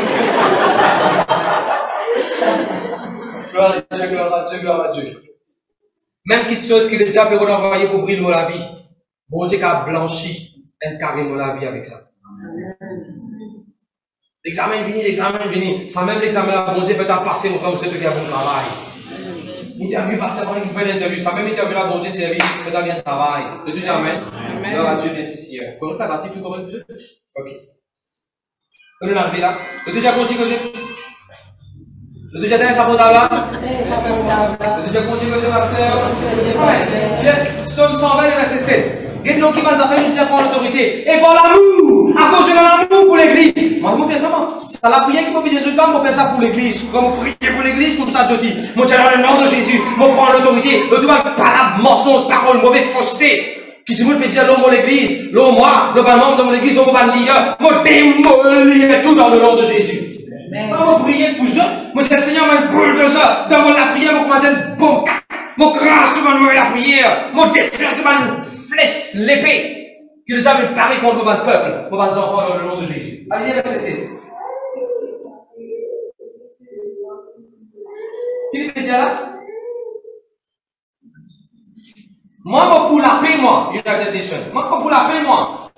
Gloire à Dieu. Même quelque chose qui est déjà peut envoyer pour briller la vie. Bon Dieu qui a blanchi un carrément la vie avec ça. L'examen est fini. Sans même l'examen là, bon Dieu peut passer mon frère, vous savez qu'il y a bon travail. L'interview va savoir qu'il fait l'interview. Ça même interview là, bon Dieu servi, peut avoir bien travail. De tout jamais. Gloire à Dieu, merci Seigneur. Comment t'as battu tout correct, Dieu? Ok. On est arrivé là. Le déjà continue, Dieu. Le déjà dernier sapot là. Le déjà continue, Dieu, pasteur. Ouais. Somme 120, verset 7. Quel nom qui va nous faire nous dire par l'autorité et par l'amour, à cause de l'amour pour l'église. Moi, je fais ça, moi. C'est la prière qui m'a dit Jésus, pour faire ça pour l'église. Comme prier pour l'église, comme ça, je dis. Moi, je dans le nom de Jésus, moi, prends l'autorité. Le tout va pas la mensonge, parole, mauvaise fausseté. Qui dit, moi, je peux dire l'homme de l'église, l'homme, moi, le membre de mon église, l'homme, le leader. Moi, démolir tout dans le nom de Jésus. Moi, prier pour eux. Moi, je dis, Seigneur, moi, boule de ça. Dans la prière, moi, je dis, bon, mon grâce, tout le monde, la prière. Mon détruire, tout le monde, flèche, l'épée. Qui nous a préparé contre votre peuple, pour vos enfants, dans le nom de Jésus. Allez, verset 7. Qui fait dire là? Moi, pour la paix, moi, United Nations. Moi, pour la paix, moi.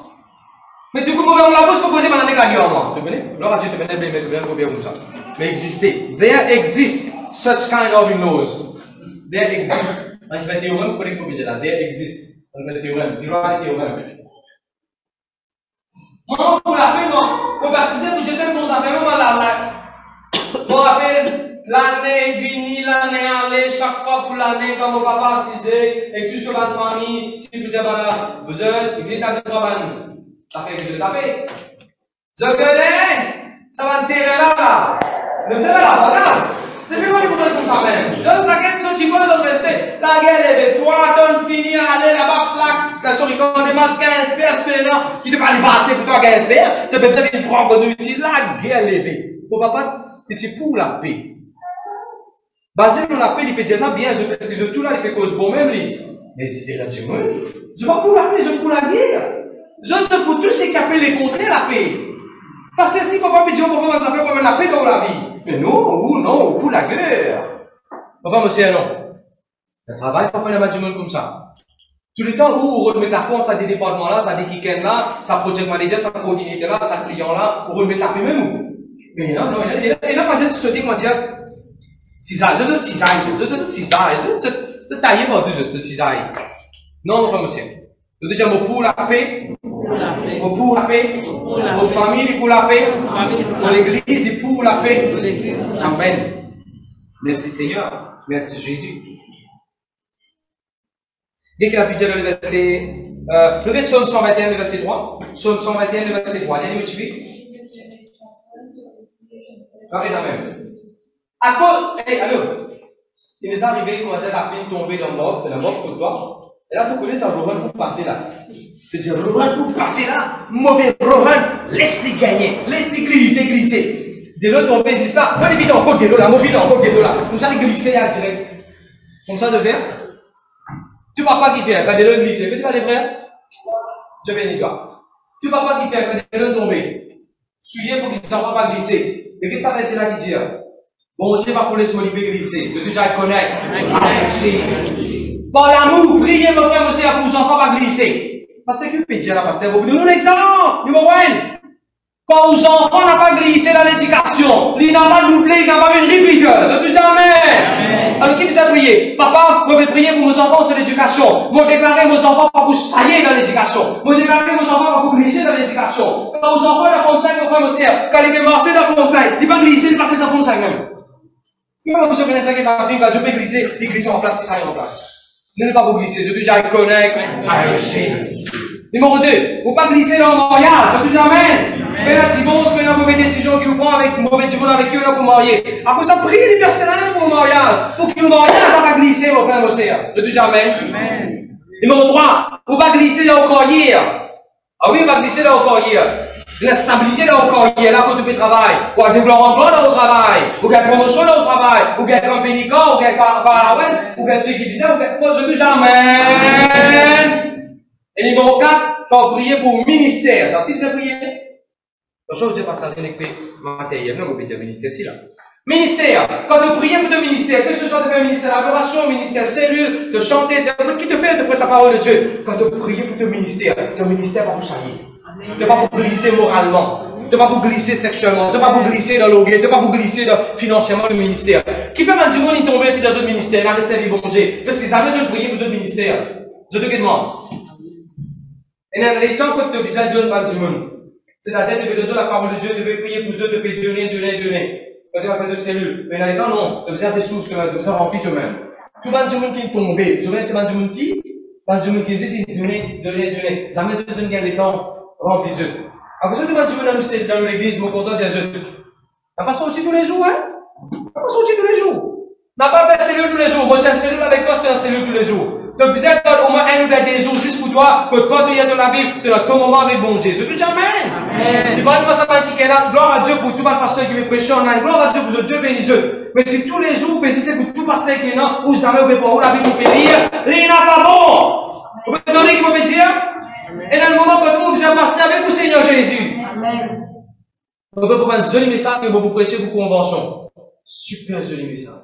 Mais du coup, moi, la bouche, pour poser ma langue à moi. Tu connais? Alors, tu te mets bien, tu bien comme ça. Mais exister. There exists such kind of laws. There exists. On fait des théorèmes, vous connaissez comment dire là. There exists. On fait des théorèmes. Il y a des théorèmes. Moi, pour la paix, moi, pour baptiser, pour jeter nos affaires, moi, là. Moi, rappelle. L'année vini, l'année allée, chaque fois pour l'année, quand mon papa assisait, et tout sur la famille, si vous dites, vous êtes, il vient taper trois bannes. Ça fait que je vais taper. Je connais, ça va enterrer là. Ne sais pas la bagasse. Depuis quand il vous comme ça même? Donne ça, qu'est-ce que tu peux rester? La guerre est toi, donne finir, aller là-bas, plaque. Quand on reconnaît des masques 15 PS, maintenant, qui te parle passer pour toi 15 PS, tu peux peut-être une prendre de ici, la guerre levée. Mon papa, c'est pour la paix. Basé sur la paix, il peut dire ça bien, parce que je tout là, il peut cause bon même, mais c'est là, tu vois. Je ne pas pour la paix, je pour la guerre. Je suis pour tous ces qui appellent les contraires la paix. Parce que si papa me dit, on va faire pour la paix dans la vie. Mais non, ou non, pour la guerre. Papa, monsieur, non. Le travail, pas faire du monde comme ça. Tout le temps où on remet la compte, ça des départements là, ça des kickends là, ça project manager, ça coordinateur là, ça client là, on remet la paix même où. Mais non, non, et là, quand j'ai sauté, comment dire, cisaille, je donne cisaille, je taille pas plus de cisaille. Non, mon frère, monsieur. Je dis, moi, pour la paix, pour la paix, pour famille, pour la paix, pour l'église, pour la paix. Amen. Merci Seigneur. Merci Jésus. Dès qu'il a pu dire le verset, peut-être Psaume 121, le verset 3. Psaume 121, le verset 3. Allez, motivé. Parlez la même. À cause, allô, Il m'est arrivé qu'on a la peine tomber dans la mort pour toi. Et là, vous connaissez ta Rohan pour passer là. Je dis, Rohan pour passer là. Mauvais Rohan, laisse-les gagner. Laisse-les glisser. De l'autre tomber, c'est ça. Pas les vides encore de l'eau là, mauvais encore de l'eau là. Comme ça, les glisser là, direct. Comme ça, de faire. Tu vas pas qui fait, quand de l'eau glisser. Tu vas les frères? Je vais dire toi. Tu vas pas qui fait, quand de l'eau tomber. Suyez pour qu'ils ne soient pas glisser. Et qu'est-ce que ça reste là qui dit? Bon Dieu va pour les solider glisser. Que tu déjà connais. Par l'amour, priez, mon frère, monsieur, pour vos enfants pas glisser. Parce que tu peux dire là, pasteur, vous donnez un exemple, numéro 1. Quand vos enfants n'ont pas glissé dans l'éducation, ils n'ont pas doublé, ils n'ont pas fait une répéteuse. Je te dis amen. Alors qui vous a prié? Papa, vous pouvez prier pour vos enfants sur l'éducation. Vous déclarez vos enfants pas pour sailler dans l'éducation. Vous déclarez vos enfants pas pour glisser dans l'éducation. Quand vos enfants dans 35, mon frère, monsieur, quand ils peuvent marcher dans 35, ils ne pas glisser, ils ne pas faire ça 35 même. Comment vous connaissez ça qui est dans la Bible, je peux glisser, ils glissent en place, ils s'arrêtent en place. Ne pas vous glisser, je te dis, I connect, I receive. Numéro 2, vous ne pas glisser dans le mariage, je te dis amen. Mais la divorce, mais la mauvaise décision qu'ils prennent avec mauvais divorce avec eux, là, pour marier. Après ça, priez les personnes pour le mariage. Pour que le mariage, ça va glisser, mon frère, monsieur. Je te dis amen. Numéro 3, vous ne pas glisser dans le carrière. Ah oui, vous pas glisser dans le carrière. La stabilité dans le carrière, là, quand tu fais travail. Ou un développement emploi dans le travail. Ou une promotion dans le travail. Ou une compagnie corps, ou une allowance, ou une truc qui disait, ou une chose, je te dis amen. Et numéro 4, quand vous priez pour le ministère. Ça, si vous avez prié. Je vous ai passagé avec matériel, non, vous pouvez dire ministère, si là. Ministère, quand vous priez pour le ministère, que ce soit de faire ministère d'adoration, ministère cellule, de chanter, qui te fait de prêcher sa parole de Dieu. Quand vous priez pour le ministère va vous salir. Ne pas vous glisser moralement, ne pas vous glisser sexuellement, ne pas vous glisser dans l'orgueil, ne pas vous glisser financièrement le ministère. Qui fait un dimanche, il tombe dans un ministère, arrête de servir bon Dieu, parce qu'ils avaient besoin de prier pour un ministère. Je te demande. Et dans les temps que tu visage donne par le dimanche, c'est-à-dire que tu veux donner la parole de Dieu, tu veux prier pour eux, tu veux donner. Quand tu vas faire de cellules. Mais dans les temps, non, tu veux faire des sources, tu veux faire remplir toi-même. Tout le monde qui est tombé, tu vois, c'est le monde qui dit, c'est donner. Ça met une guerre des temps. Remplis Dieu. Après ça, tu vas dire dans l'église, mon content de Dieu. N'a pas sorti tous les jours, hein? N'a pas sorti tous les jours. N'a pas fait cellule tous les jours. Moi, tiens, cellule avec toi, c'est une cellule tous les jours. Tu as besoin au moins un ou deux jours juste pour toi, que quand tu es dans la Bible, tu as ton moment avec bon Dieu. Je te dis amen. Tu vas pas savoir qui est là. Gloire à Dieu pour tout le pasteur qui veut prêcher en ligne. Gloire à Dieu pour ce Dieu béni Dieu. Mais si tous les jours, mais si c'est pour tout pasteur qui est là, vous savez où la Bible peut lire, il n'est pas bon. Vous pouvez donner qui peut dire? Et dans le moment que vous êtes passé avec vous, Seigneur Jésus. Amen. On peut prendre un joli message que vous prêchez pour convention. Super joli message.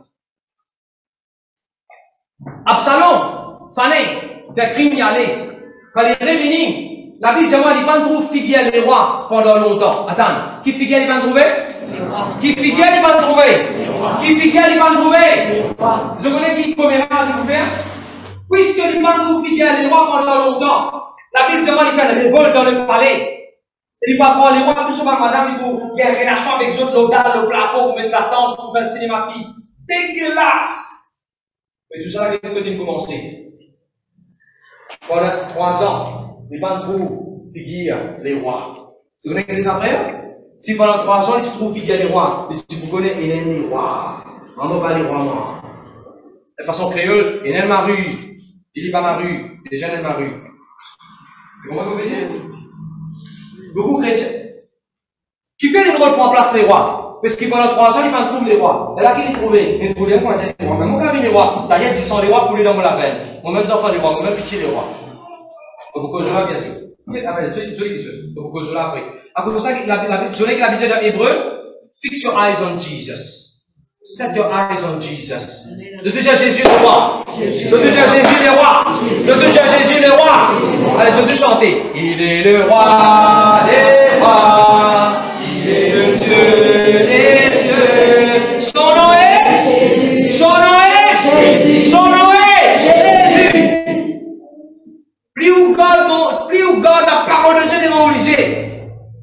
Absalom, Fané, des crimes y aller. Quand il est revenu, la Bible dit qu'il va trouver figuier les rois pendant longtemps. Attends, qui figuier il va trouver? Qui figuier il va trouver? Qui figuier il va trouver? Je connais qui commérera, c'est vous faire? Puisque il va trouver figuier les rois pendant longtemps. La Bible dit qu'il fait une révolte dans le palais. Il va prendre les rois, tout souvent, madame, il faut faire une relation avec les autres, le plafond, pour mettre la tente, pour faire le cinéma. Dégueulasse! Mais tout ça, quand il a commencé. Pendant 3 ans, il va trouver figure les rois. Vous connaissez les affaires? Si pendant 3 ans, il se trouve figure les rois, si vous connaissez, il aime les rois. On ne va pas les rois morts. De façon créole, il aime ma rue. Il n'est pas ma rue. Les gens aiment ma rue. Comment vous pouvez dire? Beaucoup chrétiens. Qui fait les rôles pour remplacer les rois? Parce que pendant 3 ans, il va trouver les rois. Et là, qui les trouvé? Il trouve les rois, il dit, mais mon cami les rois. D'ailleurs, ils sont les rois pour les dans mon label. Moi-même, enfants les rois, moi-même, pitié les rois. Donc, pourquoi je l'ai bientôt? Donc, pourquoi je l'ai après? Alors, pour ça, je l'ai que la vision d'Hébreu, fix your eyes on Jesus. Set your eyes on Jesus. De te dire Jésus le roi. De te dire Jésus le roi. De te dire Jésus le roi. Allez, je te chanter. Il est le roi des rois. Il est le Dieu des dieux. Son nom est Jésus. Plus vous gardez la parole de Dieu devant vous lisez.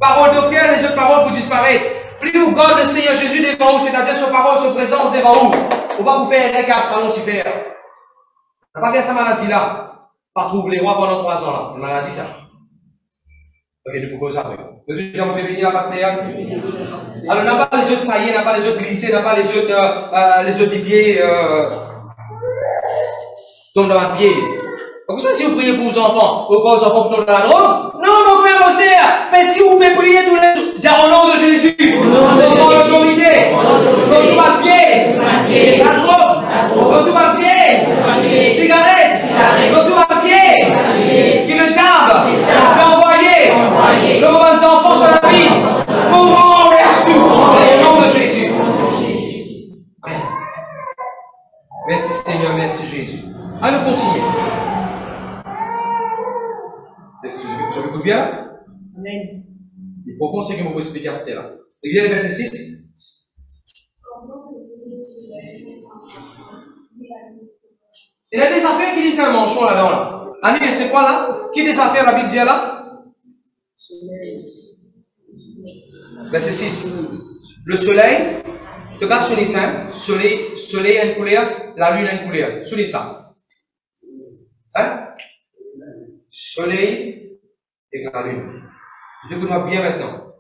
Parole docteur, les autres paroles pour disparaître. Plus vous gardez le Seigneur Jésus devant vous, c'est-à-dire sa parole, sa présence devant vous. On va vous faire un récap, ça va aussi faire. On n'a pas bien sa maladie-là. Pas trouver les rois pendant 3 ans là. Une maladie ça. Ok, nous pouvons ça. Le Dieu, on peut venir à pasteur. Alors, on n'a pas les autres saillés, on n'a pas les autres glissés, on n'a pas les autres bibiers. tombe dans la pièce. Comme ça, si vous priez pour vos enfants, ou pas vos enfants pour tomber dans la drogue, non, mon frère, mon sœur, parce que vous pouvez prier tous les jours. Dis au nom de Jésus, au nom de l'autorité, dans toute ma pièce, la drogue, dans toute ma pièce, cigarette, dans toute ma pièce, qui le diable peut envoyer le moment des enfants sur la vie, mourant, rescue, au nom de Jésus. Amen. Merci Seigneur, merci Jésus. Allez, continuer. Tu m'écoutes bien? Amen. Le profond, c'est que je vais vous expliquer à ce là. Regardez le verset 6. Il y a des affaires qui lui fait un manchon là-dedans. Là. Annie, c'est quoi là? Qui des affaires la Bible dit là? Verset 6. Le soleil, tu regardes sur les seins, soleil a une couleur, la lune a une couleur. Souligne ça. Hein? Soleil et la lune. Écoute-moi bien maintenant.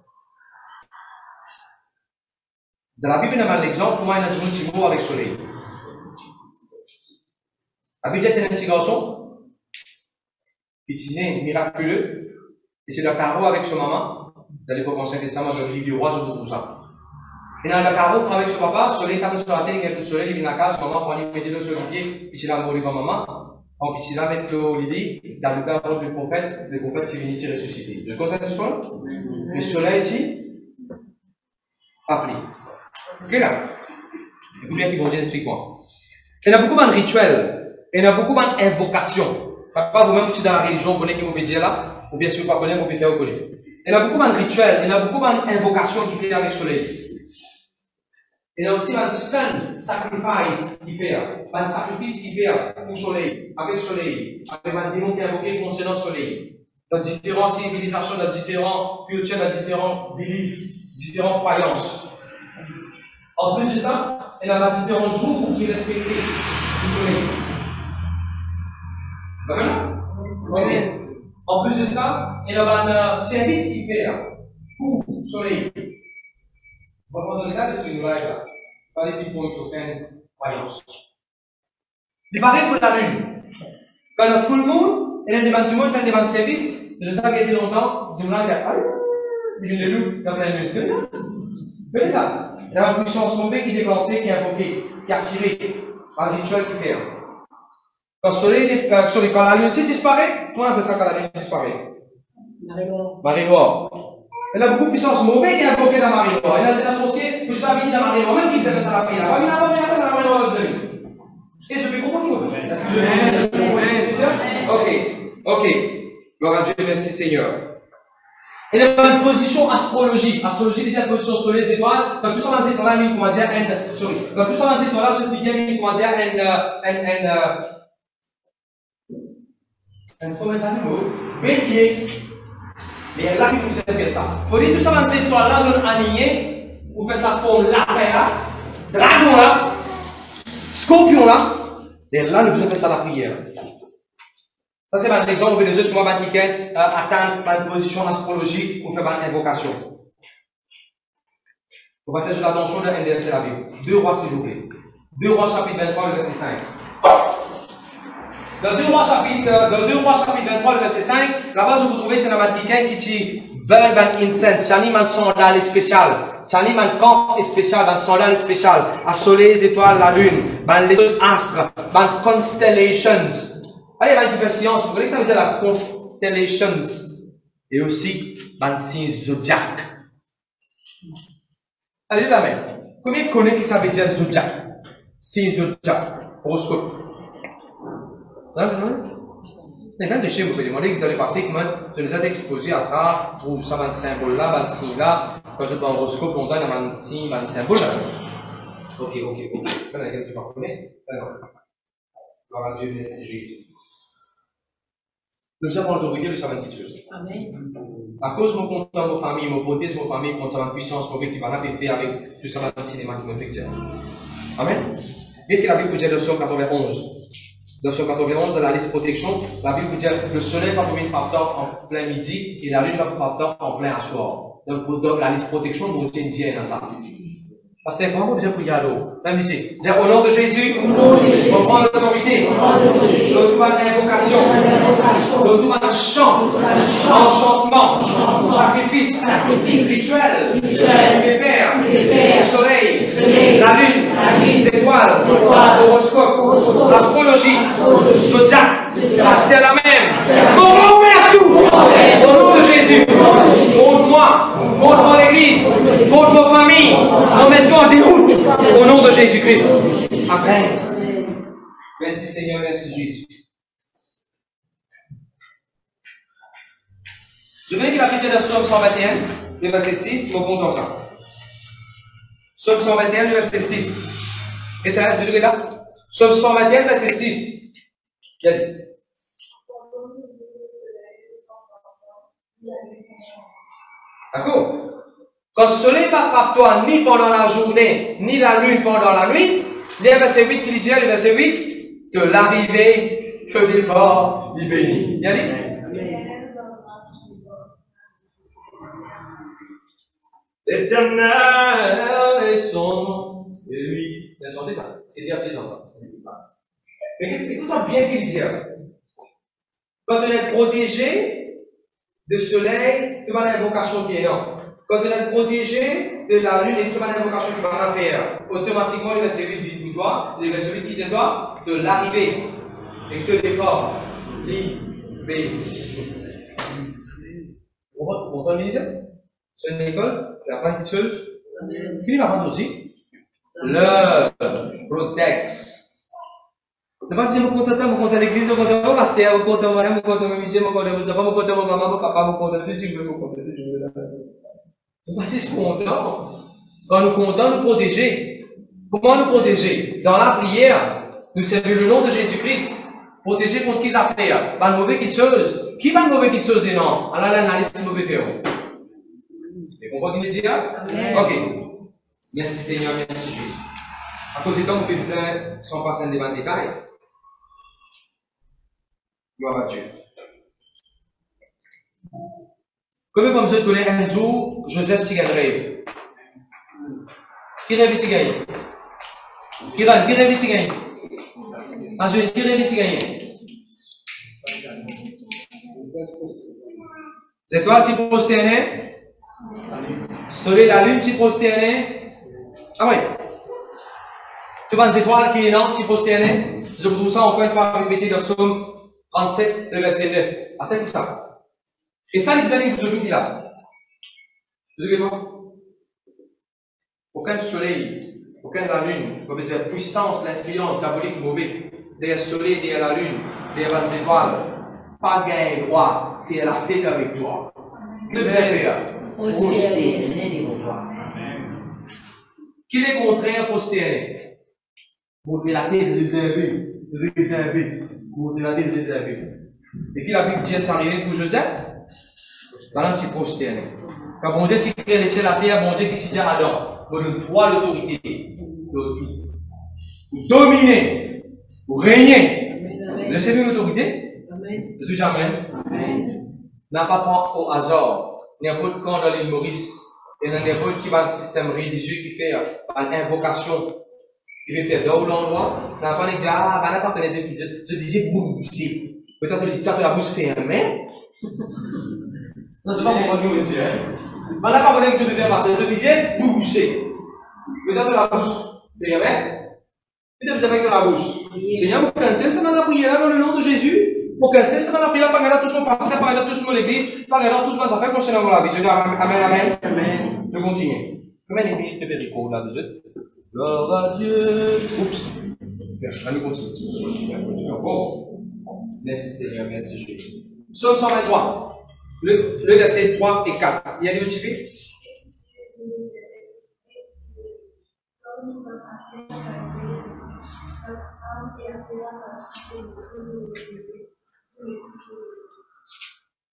Dans la Bible, on a l'exemple comment il y a un petit mot avec soleil. La Bible dit c'est un petit garçon, petit né miraculeux, et c'est le carreau avec son maman, dans l'époque ancienne testament, dans le livre du roi, sur tout ça. Et dans le carreau, avec son papa, le soleil tape sur la tête, il y a tout le soleil, il vient à la case, maman prend les médailles sur le pied, puis il a mourir comme maman. Donc, il a mis au lit, dans le cas du prophète, le prophète qui vient de ressusciter. Vous connaissez cette histoire? Le soleil ici, appelé. Ok là? Écoutez bien, bon Dieu, explique-moi. Il y a beaucoup de rituels, il y a beaucoup d'invocations. Pas vous-même, vous êtes dans la religion, vous connaissez qui vous pouvez dire là, ou bien si vous ne connaissez pas, vous pouvez faire reconnaître. Il y a beaucoup de rituels, il y a beaucoup d'invocations qui fait avec le soleil. Il y a aussi un sun sacrifice qui fait, un sacrifice qui fait pour le soleil, avec le soleil, avec un démon qui est invoqué concernant le soleil. Dans différentes civilisations, dans différentes cultures, dans différents beliefs, différentes croyances. En plus de ça, il y a différents jours qui respectent le soleil. D'accord? Ok. En plus de ça, il y a un service qui fait pour le soleil. On va prendre le cas de ce nous-là. Pas les people qui ont une croyance. Il paraît pour la lune. Quand le full moon, il y a des bâtiments qui font des services, le temps qui a été longtemps, du moulin qui a il y a des loups, il y a plein de lune. Vous voyez ça? Il y a une puissance mauvaise qui est déclenchée, qui est invoquée, qui est attirée par le rituel qui fait. Quand le soleil, quand la lune disparaît, comment on appelle ça quand la lune disparaît? Marée noire. Il y a beaucoup de puissance mauvaise qui est invoquée dans la marée noire. Il y a des associés, que je t'ai mis dans la marée noire, même qui disaient ça la prière. Pas mis dans la marée noire, vous avez. Et je vais comprendre. Est-ce que je vais comprendre? Ok. Gloire à Dieu, merci Seigneur. Il y a une position astrologie. Astrologie, déjà, une position sur les étoiles. Dans tout ça, dans ces étoiles-là, il comment dire, dans tout ça, dans ces étoiles-là, je dis bien, il comment dire, bélier. Mais là, il vous fait ça. Il faut dire tout ça dans ces étoiles-là, je vais aligner, pour faire sa forme lapin là, dragon là, scorpion là, et là, nous faisons ça la prière. Ça, c'est un exemple, vous pouvez comment atteindre une position astrologique pour faire une invocation. Vous pouvez faire l'attention de NDLC la Bible. 2 Rois, s'il vous plaît. 2 Rois, chapitre 23, verset 5. Dans 2 Rois, chapitre 23, verset 5, là-bas, vous trouvez qu'il y a un quelqu'un qui dit Burn and incense, il y a un sandal spécial. Il y a un camp spécial, un sandal spécial. À soleil, les étoiles, la lune, les astres, les constellations. Allez, il y a une différence. Vous voyez que ça veut dire la constellations. Et aussi, les signes zodiaques. Allez, la main. Combien connaît qui ça veut dire zodiaque? Signes zodiaques. Horoscope. Ça, c'est vrai? Et même des chiens, vous pouvez demander dans le passé comment tu nous as exposé à ça, trouve ça dans le symbole là, dans le signe là. Quand je prends l'horoscope, on a dans le signe, dans le symbole là. Ok. Dans laquelle tu vas connaître. Gloire à Dieu, merci Jésus. Nous avons l'autorité de savoir quelque chose. Amen. À cause de mon compte dans nos familles, mon beauté, mon famille, contre sa puissance, mon qui va l'affaire avec tout ça dans le cinéma qui me fait. Amen. Vite que la Bible vous dit dans Psaume 91. Dans Psaume 91, dans la liste protection, la Bible vous dit le soleil va tomber par temps en plein midi et la lune va par temps en plein soir. Donc, la liste protection, vous tiens bien dans ça. Parce que comment vous dites pour y aller? Même ici. Dire au nom de Jésus, on prend l'autorité. L'autre va l'invocation. L'autre va le chant. Enchantement. Sacrifice. Rituel. Le soleil. La lune. Les étoiles. L'horoscope. L'astrologie. Zodiac. La stèle à même. Mon nom est sous. Au nom de Jésus. Contre moi. Contre mon église. Contre nos familles. On met tout en déroute. Au nom de Jésus-Christ. Amen. Merci Seigneur, merci Jésus. Je veux lire la Bible de Psaume 121, le verset 6, mon compte ensemble. Psaume 121, le verset 6. Et ça, je le là. Psaume 121, verset 6. D'accord? Quand le soleil ne frappe toi ni pendant la journée, ni la lune pendant la nuit, il y a le verset 8 qui dit, le verset 8, de l'arrivée, que des morts, il bénit. Il y a dit? L'éternel est son nom, c'est lui. Vous entendez ça? C'est dire que j'entends. Mais qu'est-ce que ça bien qu'il dit? Quand on est protégé du soleil, tu vas à l'invocation qui est non. Quand on est protégé de la lune et tu vas à l'invocation qui va faire, automatiquement, le verset 8 dit pour toi, le verset 8 qui dit toi, de l'arrivée. Et que des corps, libérés. Vous comprenez ça? C'est une école, la fin chose. Qui va prendre aussi? Le protects. Je ne sais pas si je me contente à l'église, je me contente au pasteur, je me contente à mon contente à Michel, je me contente à mon contente à maman, mon papa, je me contente à Dieu, je me contente à Dieu. Je ne sais pas si je suis content. Quand nous comptons nous protéger. Comment nous protéger? Dans la prière, nous servons le nom de Jésus-Christ. Protéger contre qui ça fait? Pas de mauvais quelque chose. Qui va de mauvais quelque chose et non? Alors là, l'analyse de mauvais fait. Vous comprenez ce que je veux dire? Ok. Merci Seigneur, merci Jésus. À cause du temps, vous pouvez dire, sans passer devant le détail. Gloire à Dieu. Combien de vous connaissez un jour Joseph Tigadré? Qui rêve de gagner? Qui rêve de gagner? Un jeune qui rêve de gagner? C'est toi qui postes soleil, la lune, tu postes Ah oui. Tu vois les étoiles qui est là, tu postes Je vous ça encore une fois répéter dans Psaume 37, le verset 9. Ah, c'est tout ça. Et ça, les amis, vous oubliez là. Vous oubliez pas? Aucun soleil, aucun la lune, on peut dire puissance, l'influence diabolique mauvaise, derrière le soleil, derrière la lune, derrière les étoiles, pas gain droit, faire la tête avec toi. Que vous avez fait? Qu'il est contraire postérer? Montrer la tête réservée, montrer la tête réservée. Et puis la Bible dit, c'est arrivé pour Joseph? Maintenant, tu postérer. Quand bon Dieu tu crée les cieux et la terre, bon Dieu qui dit à Adam, vous donne toi l'autorité, pour dominer, pour régner. Laissez-vous l'autorité? De tout jamais. N'a pas pris au hasard. N'importe quand dans l'île Maurice, et n'importe qui va le système religieux qui fait une invocation, qui veut faire dans l'endroit, n'a pas dit, ah, n'a pas connaît qui dit, je disais bousser. Peut-être que tu as la bouche fermée. Non, c'est pas mon point de vue. On n'a pas besoin que je me fasse, je disais bousser. Peut-être que la bouche fermée. Peut-être que vous avez que la bouche. Seigneur, vous cancellez ça dans la prière dans le nom de Jésus. Pour cancer, c'est pas la prière, pas regarder tout son pasteur, pas regarder tout son église, pas regarder tout ce qu'on a fait concernant la vie. Je dis amen, amen. Je continue. Combien d'églises de Péricot là, vous êtes? Gloire à Dieu. Oups. Allez, continue. Bon. Merci Seigneur, merci Jésus. Psaume 123. Le verset 3 et 4. Il y a des motifs?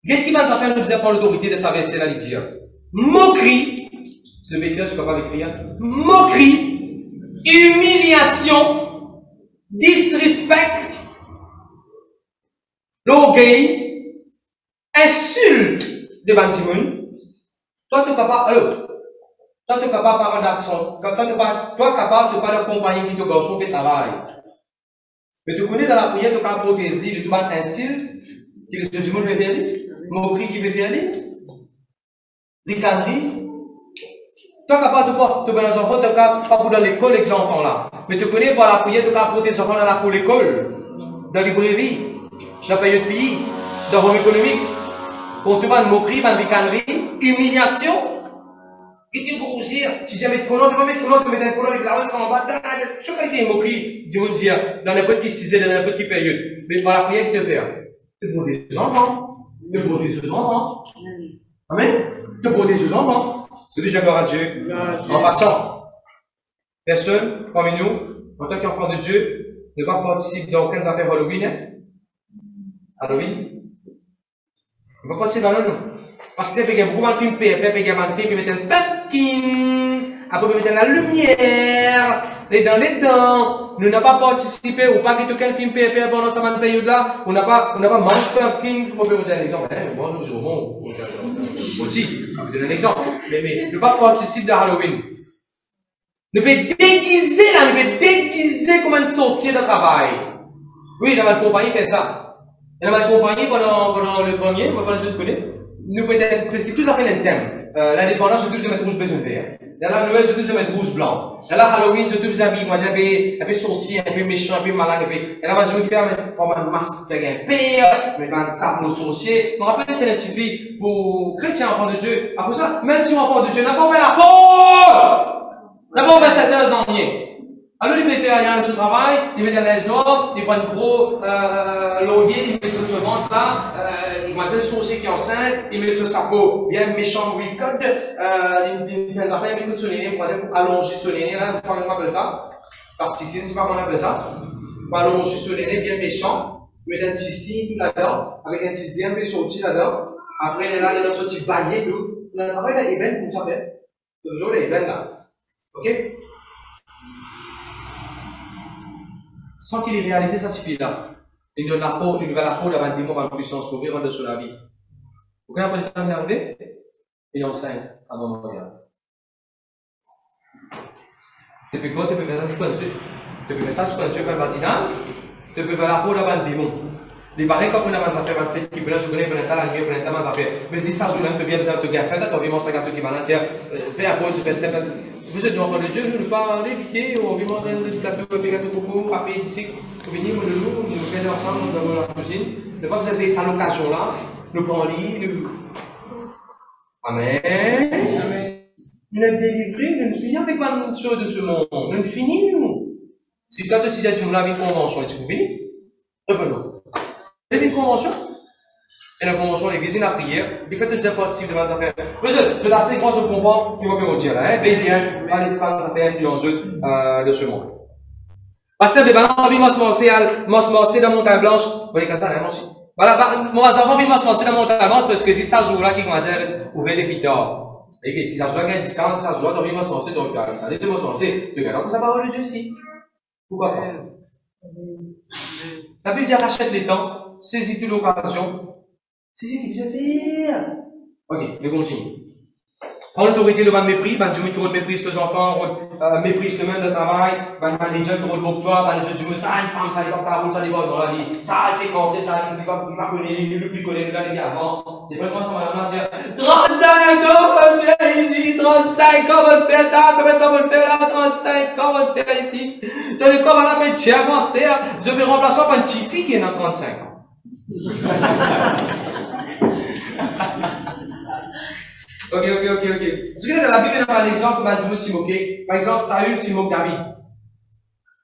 Qu'est-ce qui va nous faire nous dire par l'autorité de sa verset là, il dit moquerie, ce médias, je ne peux pas l'écrire, moquerie, humiliation, disrespect, l'orgueil, insulte devant tout le monde. Toi, tu es capable, alors, Toi, tu es capable de parler d'action. Toi, capable de pas d'accompagner qui te garçon qui travaille. Mais tu connais dans la prière, tu es capable de protéger, tu vas insulte, qui est ce que du monde peut faire, moquerie qui peut faire, ricanerie. Toi, capable de pas, tu es dans les enfants, tu es capable pas pour dans l'école avec les enfants là. Mais tu connais par la prière, tu es capable de protéger les enfants dans l'école, dans la librairie, dans la période de pays, dans Home Economics. Pour tout le monde, moquerie, ricanerie, humiliation. Et tu grossir, si jamais tu connais, tu vas mettre un colon avec la rose en bas, tu vas être moquerie, du monde dire, dans n'importe qui sixième, dans n'importe qui période. Mais par la prière que tu fais, tu protèges les enfants, tu protèges les enfants. Amen. Tu protèges les enfants. C'est déjà gloire à Dieu. En passant, personne parmi nous, en tant qu'enfant de Dieu, ne va pas participer dans aucune affaire Halloween. Halloween. Ne va pas participer dans le nom. Parce que il y a beaucoup de films, il y a des films qui mettent un pumpkin, après ils mettent la lumière, les dents. Nous n'avons pas participé ou pas que aucun film PPR pendant cette période-là. On n'a pas mangé pumpkin. On peut vous donner un exemple. Moi, je vous donne un exemple. Mais ne pas participer à Halloween. Ne pas déguiser comme un sorcier de travail. Oui, dans ma compagnie fait ça. Dans ma compagnie pendant le premier, pendant le jeu de connaître. Nous pouvons être presque tous après un thème. L'indépendance, je te mettre rouge besoin vert. Dans la Noël, je te mettre rouge blanc. Dans la Halloween, je te habille, moi, un peu sorcier, un peu méchant, un peu malin, un peu. Et là, je me permets de prendre un masque, un père, mais un sabre sorcier. Je me rappelle que c'est un petit fille pour chrétien, enfant de Dieu. Après ça, même si enfant de Dieu n'a pas fait la peau! D'abord, on va s'atteindre dans le mien. Alors, il met faire rien sur le travail, il met des laisse noire, il prend un gros laurier, il met tout ce ventre là, il va dire saucier qui est enceinte, il met ce sapot bien méchant, oui, code, il fait des affaires, il met tout ce nez, pour allonger ce nez là, comment on appelle ça? Parce qu'ici, c'est pas comment on appelle ça. Pour allonger ce nez bien méchant, il met un tissu tout là-dedans, avec un tissu un peu sorti là-dedans. Après, là, il a sorti baillé tout. Le travail là, il est bien, comme ça fait. Toujours, il est bien là. Ok? Sans qu'il ait réalisé cette fille-là, il donne la peau, il va la peau d'avoir un démon par puissance pour vivre sur la vie. Vous comprenez le temps est arrivé? Il est enceinte à un moment donné. Depuis quoi, tu peux faire ça spontanément? Tu peux faire ça spontanément par le patinage, tu peux faire la peau d'avoir un démon. Les pareils, quand on a des affaires, on fait qui peut là, je connais, on a la nuit, on a des affaires. Mais si ça, je bien besoin de te gaffer, tu as envie de manger un gâteau qui va l'intérieur, fais un peu, tu fais step. Vous êtes enfant de Dieu, nous ne pas l'éviter, on vit manger un gâteau coco, papier ici, nous venons de nous, nous faisons ensemble dans la cuisine. Ne pas vous avez ça l'occasion-là, nous prenons lit, nous. Amen. Nous sommes délivrés, nous ne finissons avec pas une chose de ce monde. Nous ne finissons, nous. Si toi, tu dis que tu as une convention, est-ce que vous venez? Revenons. Vous avez une convention? Et la convention, l'église, une prière, il fait toutes participes de mes affaires. Je suis assez grand, je comprends, il va me dire, hein, bien, dans l'espace des affaires influenceuses de ce monde. Parce que, ben, on vit m'asseoir dans montagne blanche, vous voyez, quand ça, là, voilà, mon enfant vit m'asseoir dans montagne blanche, parce que si ça joue là, qui m'a dit, ouvert des pitors. Et si ça joue là, il y a un discount, si ça joue là, on vit m'asseoir, donc, allez, tu m'asseoir, tu regardes, comme ça, parole de Dieu, si. Pourquoi pas? La Bible dit, rachète les temps, saisis toute l'occasion. C'est ce qu'il vient faire. Ok, je continue. Prends l'autorité de mépris, Dieu met mépris sur les enfants, mépris le même de travail, les gens qui roulent pour toi, les gens qui disent ça, une femme, ça n'est pas carreau, ça n'est pas dans la vie, ça a fait compter, ça ne peut pas connaître, le plus connu, l'année avant. Et puis moi, ça m'a dit 35 ans, on va faire ici, 35 ans, on va faire là, combien de temps on va faire là, 35 ans, on va faire ici. Dans le corps, on va la mettre chez Master, je vais remplacer par une petite fille qui est dans 35 ans. Ok. Tu connais dans la Bible, dans l'exemple, par exemple, Saül, Timothée, David.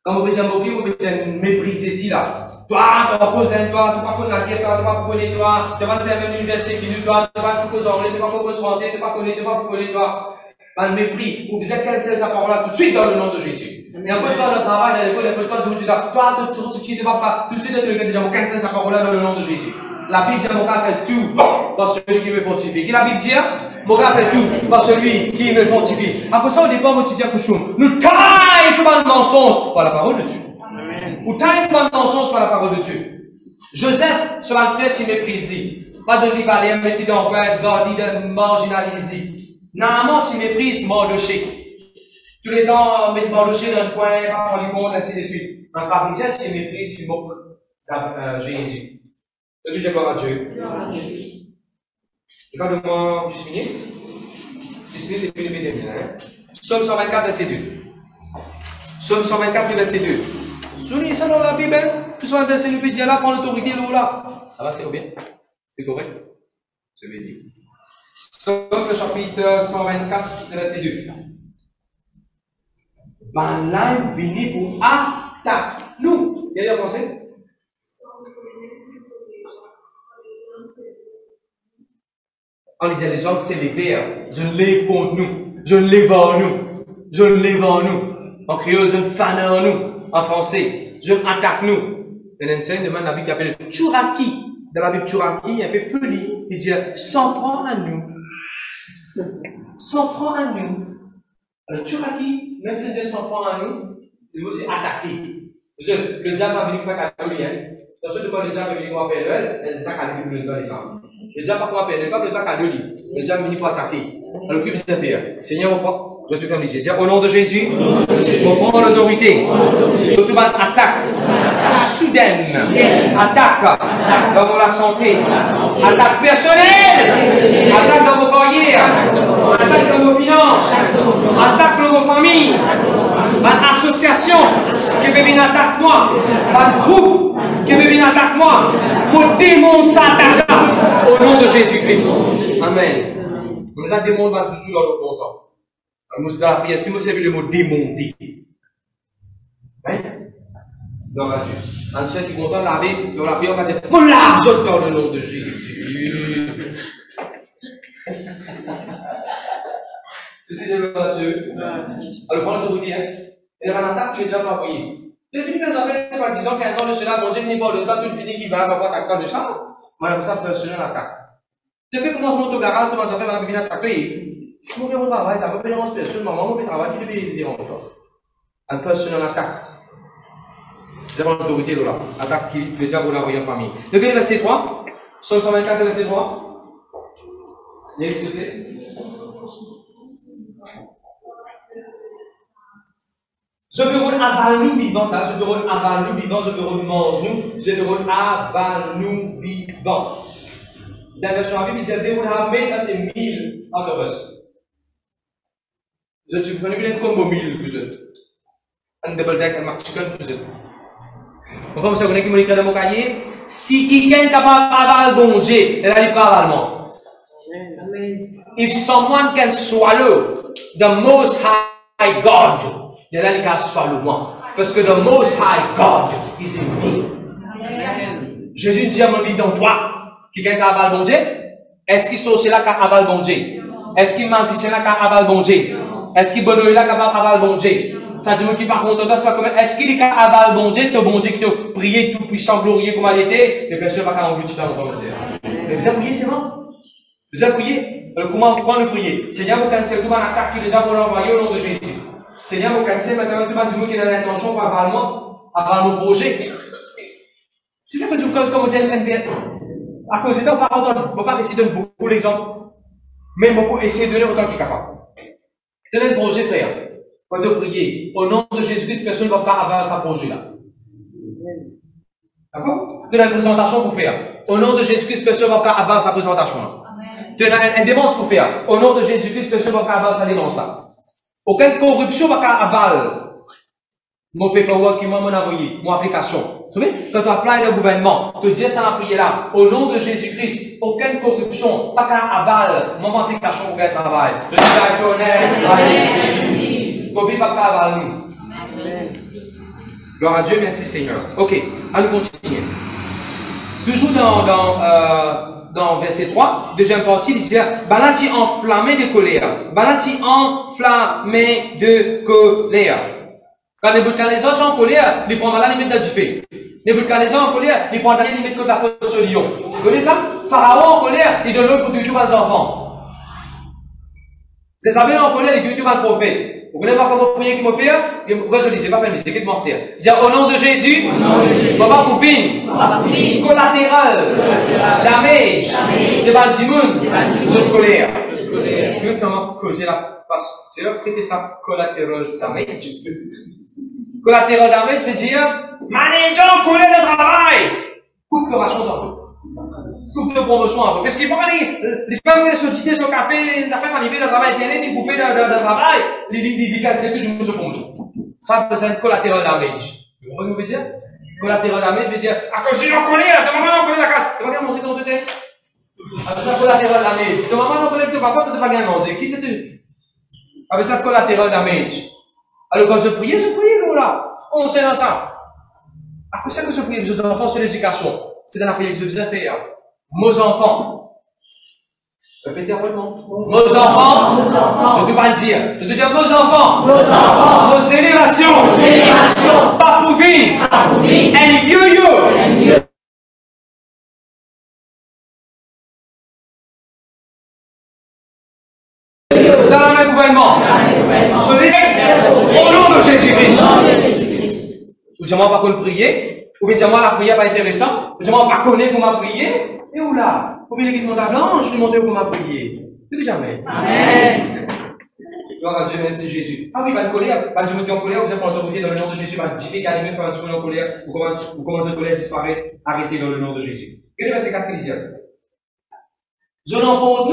Quand vous dire mauvais, vous pouvez mépriser ici, là. Toi, tu vas poser, toi, tu vas poser la guerre, toi, tu vas connaître, toi, tu vas faire même l'université qui nous, toi, tu vas poser anglais, tu vas poser français, tu vas connaître, toi. Dans le mépris, vous pouvez canceller sa parole là tout de suite dans le nom de Jésus. Et un peu de temps de travail, dans l'école, un peu de temps, tu dis, toi, tu ne vas pas, tout de suite, tu déjà, vous canceller sa parole là dans le nom de Jésus. La Bible dit, mon gars fait tout par celui qui me fortifie. Qui la Bible dit? Mon gars fait tout par celui qui me fortifie. Après ça, au départ, on dit à Kouchoum, nous taillons tout le mensonge par la parole de Dieu. Nous taillons tout le mensonge par la parole de Dieu. Joseph, sur la frère, il méprise. Pas de rivalé, mais qui d'envers, gardi, de marginalisé. Normalement, tu méprises Mardoché. Tous les temps, mettre Mardoché dans le coin, pas prendre les comptes, ainsi de suite. En parisien, tu méprises, tu moques Jésus. Le Dieu, gloire à Dieu. Je parle de moi, juste fini. Juste fini depuis le milieu. Psaume 124, verset 2. Psaume 124, verset 2. Soulignez ça dans la Bible. Tout ça, verset 2, dit là, prend l'autorité là. Ça va, c'est bien? C'est correct? Je vais dire. Psaume le chapitre 124, verset 2. Ben là, il vient pour attaquer nous. Il y a des pensées? On disait, les gens s'est levé, je ne l'ai contre nous, je ne l'ai en nous, je ne l'ai en nous. En créole, je ne fan en nous. En français, je attaque nous. Il y a une scène demande la Bible qui appelle Tchouraki. Dans la Bible Tchouraki, il y a un peu poli. Il dit, s'en prend à nous. S'en prend à nous. Alors, Tchouraki, même si Dieu s'en prend à nous, il veut aussi attaquer. Le diable va venir faire cadeau, parce que le diable va venir pour appeler elle, il attaque à lui pour le donner l'exemple. Le diable va pour appeler, il va pas cadeau, le diable va venir pour attaquer. Alors, qu'est-ce que vous faire? Seigneur, je te ferme les yeux. Dis au nom de Jésus, on prend l'autorité. Tout va attaque soudaine, attaque dans la santé, attaque personnelle, attaque dans vos carrières, attaque dans vos finances, attaque dans vos familles, une association qui veut venir attaquer moi, un groupe qui veut venir attaquer moi, mon démon s'attaque au nom de Jésus-Christ. Amen. Nous avons démon va toujours dans le content. Dans la prière, si vous savez le mot démonter, hein? Dans la Dieu. Un seul qui est content de laver, dans la prière, on va dire, mon lave dans le nom de Jésus. Je disais, mon Dieu. Alors, prends l'autorité, hein? Il y a un attaque qui est déjà pas envoyé. Les filles, quand j'avais, soit 10 ans, 15 ans de cela, bon Dieu, n'est pas de temps, tout fini qui va avoir attaquer de ça. Voilà, ça, personnel attaque. Depuis commence mon autogarage, ça va faire, venir attaquer. Si vous faites mon travail, tu as pas de personne, maman, vous travail qui devait déranger. Un personnel attaque. C'est mon autorité là. Attaque qui déjà vous l'envoyer en famille. Depuis le verset 3, Psaume 124, verset 3. S'il vous plaît. Je peux rôle avale-nous vivant, je peux rôle avale-nous vivant, je peux rôle mange-nous, je peux rôle avale-nous vivant. Dans la version Bible, il dit déroule avec, là c'est 1000 out of us. Je suis venu bien comme 1000 plus eux. Un double deck, un mac chicken plus eux. Enfin, vous savez qui m'a écrit dans mon cahier, si quelqu'un est capable d'avaler bon Dieu, elle a dit pas avalement. If someone can swallow the most high God, elle a dit qu'elle swallow moi. Parce que the most high God is in me. Jésus dit à mon vie dans toi. Quelqu'un qui avale bon Dieu? Est-ce qu'il sortit là qui avale bon Dieu? Est-ce qu'il magicien là qui avale bon Dieu? Est-ce qu'il bonhomme là qui avale bon Dieu? Ça dit qui par contre, c'est comme est-ce qu'il est avale bon Dieu, ton bon Dieu qui te prié tout puissant, glorieux comme il était, les personnes ne vont pas engloutir dans le temps. Mais vous avez prié, c'est bon? Vous avez prié? Alors comment le prier? Seigneur, vous cancellez tout un attaque qui déjà pour l'envoyer au nom de Jésus. Seigneur, vous cancellez maintenant tout un du monde qui est dans l'intention pour avaler mon projet. Si c'est que vous causez comme Dieu est à cause de ça, on ne peut pas essayer de donner beaucoup d'exemples, mais on peut essayer de donner autant qu'il est capable. Donnez le projet, frère. Quand de prier, au nom de Jésus-Christ, personne ne va pas avoir sa projet là. D'accord? Donnez une présentation pour faire. Au nom de Jésus-Christ, personne ne va pas avoir sa présentation là. Donnez une démence pour faire. Au nom de Jésus-Christ, personne ne va pas avoir sa démence là. Aucune corruption ne va pas avoir mon paperwork qui m'a envoyé, mon application. Vous savez, quand tu applies le gouvernement, tu dis ça dans la prière là, au nom de Jésus-Christ, aucune corruption, pas qu'à aval, mon application pour qu'elle travaille. Je suis à Jésus. Covid pas qu'à aval nous. Gloire à Dieu, merci Seigneur. Ok, allons continuer. Toujours dans verset 3, deuxième partie, il dit, Balati enflammé de colère. Balati enflammé de colère. Quand Nebuchadnezzar est en colère, il prend la limite de Jifé. Nebuchadnezzar en colère, il prend la limite de la force de lion. Vous connaissez ça? Pharaon en colère, il donne l'autre pour tuer les enfants. C'est ça, en colère, il tue un prophète. Vous connaissez pas comment prier qui me fait? Pourquoi je dis, j'ai pas fait, j'ai quitté mon stère. Dis au nom de Jésus, papa poupine, collatéral, damage, de Baltimoun, de colère. Une femme causer la pasteur, qui était sa collateral damage. Collateral damage veut dire, manager, collègue de travail. Coupe de ration d'un peu. Coupe de promotion un peu. Parce qu'il faut les femmes qui sont jetés sur le café, les affaires arrivées dans le travail, ils coupent de travail, ils cassent tout le monde sur promotion. Ça, c'est un collateral damage. Vous comprenez ce que je veux dire? Collateral damage veut dire, ah, quand je suis en colère, ta maman en colère la casse. Tu vas bien manger ton tête? Avec ça, collateral damage. Ta maman en colère, ton papa, tu ne vas pas bien manger. Qui t'es? Avec ça, collateral damage. Alors, quand je priais, nous, là. On s'est dans ça. Après ça, que je priais, mes enfants, sur l'éducation. C'est dans la prière que je faisais faire. Mes enfants. Répétez après moi. Mes enfants. Je ne peux pas le dire. Je dois dire mes enfants. Nos générations. Pas pour vivre. And you. Dans le même gouvernement. Au nom de Jésus-Christ. Ou dis-moi pas qu'on prier. Ou bien dis-moi la prière pas intéressante. Ou dis-moi pas connaître comment prier. Et où là? Ou bien l'église monta blanche, je monter comment prier. Plus jamais. Amen. Gloire à Dieu, merci Jésus. Ah oui, va te colère, va te mettre en colère, vous êtes en autorité dans le nom de Jésus, va te dire qu'à lui faire un en colère, ou comment cette colère disparaît, arrêtez dans le nom de Jésus. Et le verset 4 qui dit, je n'emporte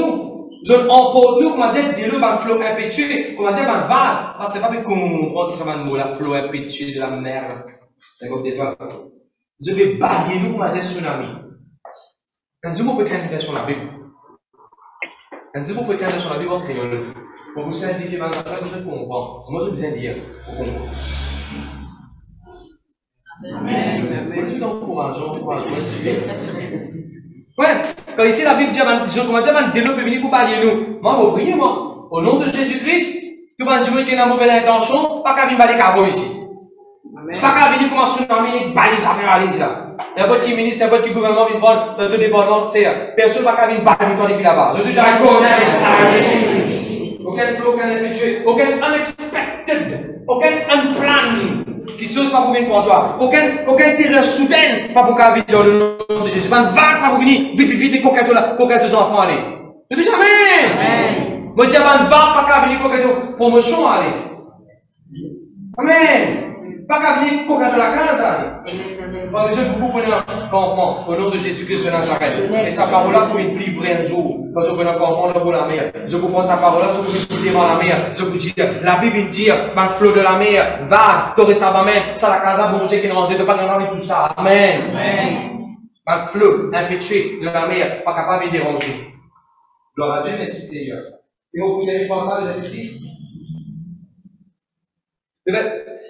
nous, comment dire, dis-le, va le flot impétueux, comment dire, va le bal, parce que c'est pas plus comprendre que ça va le mot, la flot impétueux de la mer. Je vais balayer nous, comment dire, tsunami. Quand vous pouvez créer une version de la Bible, quand vous pouvez créer une version de la Bible en créole, pour vous simplifier ma affaire, vous comprendre. C'est moi que je besoin de dire pour comprendre. Amen. Je suis encourageant. Ouais, quand ici la Bible dit, comment dire, man, développer venir pour parler nous. Moi, vous priez, moi, au nom de Jésus-Christ, que man dit qu'il y a une mauvaise intention, pas qu'à venir balayer carreau ici. Pas qu'à venir comme un tsunami, balayer ça fait aller là. Il y a pas qui ministre, il y a pas qui gouvernement vient prendre dans le département, c'est personne n'a qu'à venir balayer toi depuis là-bas. Je te dis, aucun flow, aucun habitué, aucun unexpected, aucun unplanned, qui chose pas pour venir pour toi, aucun terreur soudaine, pas pour qu'à venir dans le nom de Jésus, pas une vague, pas pour venir, vite, et coquette aux enfants, allez. Je te dis, amen. Moi, je dis, pas une vague, pas qu'à venir coquette promotion, allez. Amen. Pas qu'à venir coquette de la case, allez. Je vous prenez un campement au nom de Jésus-Christ de Nazareth. Et sa parole-là, vous me livrer un jour. Quand je prends un campement dans la mer, je vous prends sa parole-là, je vous dis devant la mer. Je vous dis, la Bible dit, dans le flot de la mer, va, t'aurais ça, amen. Ça, la casa, bon Dieu qui nous rend, de pas gagner tout ça. Amen. Dans le flot impétueux de la mer, pas capable de déranger. Gloire à Dieu, merci Seigneur. Et vous pouvez voir ça, le verset 6.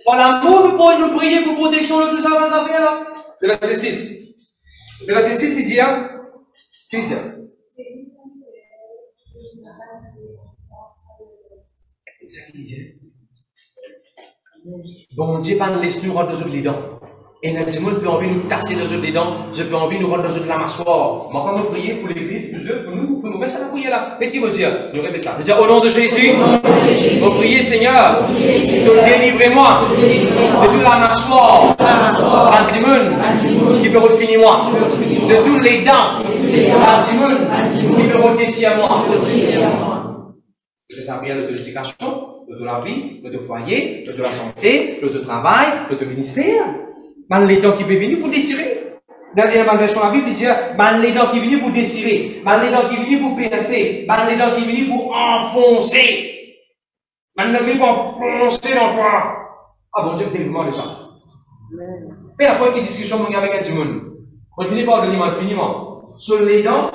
Par l'amour, nous pouvons nous prier pour protection de tout ça, dans sa affaire là. Le verset 6. Le verset 6, il dit, qu'est-ce qu'il dit? C'est ce qu'il dit. Bon Dieu, pas nous laisse nous rentrer dans les dents. Et nous disons, peut envie nous tasser dans les dents, je peux envie nous rentrer dans la mâchoire. Mais quand nous prions pour l'église, pour nous mettre ça la prière là. Qu'est-ce qu'il veut dire? Nous répétons ça. Nous disons, au nom de Jésus, vous priez Seigneur, délivrez-moi de toute la mâchoire, anti-moon, qui peut refinir moi, de toutes les dents, anti-moon, qui peut redessiner moi. C'est ça, prière de l'éducation, de la vie, de foyer, de la santé, de travail, de ministère. Man les dents qui peuvent venir pour désirer. Dans la version de la Bible, il dit, man les dents qui viennent pour désirer, man les dents qui viennent pour percer, man les dents qui viennent pour enfoncer. Man les dents qui viennent pour enfoncer dans toi. Ah bon Dieu, délivre-moi de ça. Mais la première discussion avec un monde, on finit par le dire, on finit par. Sur les dents,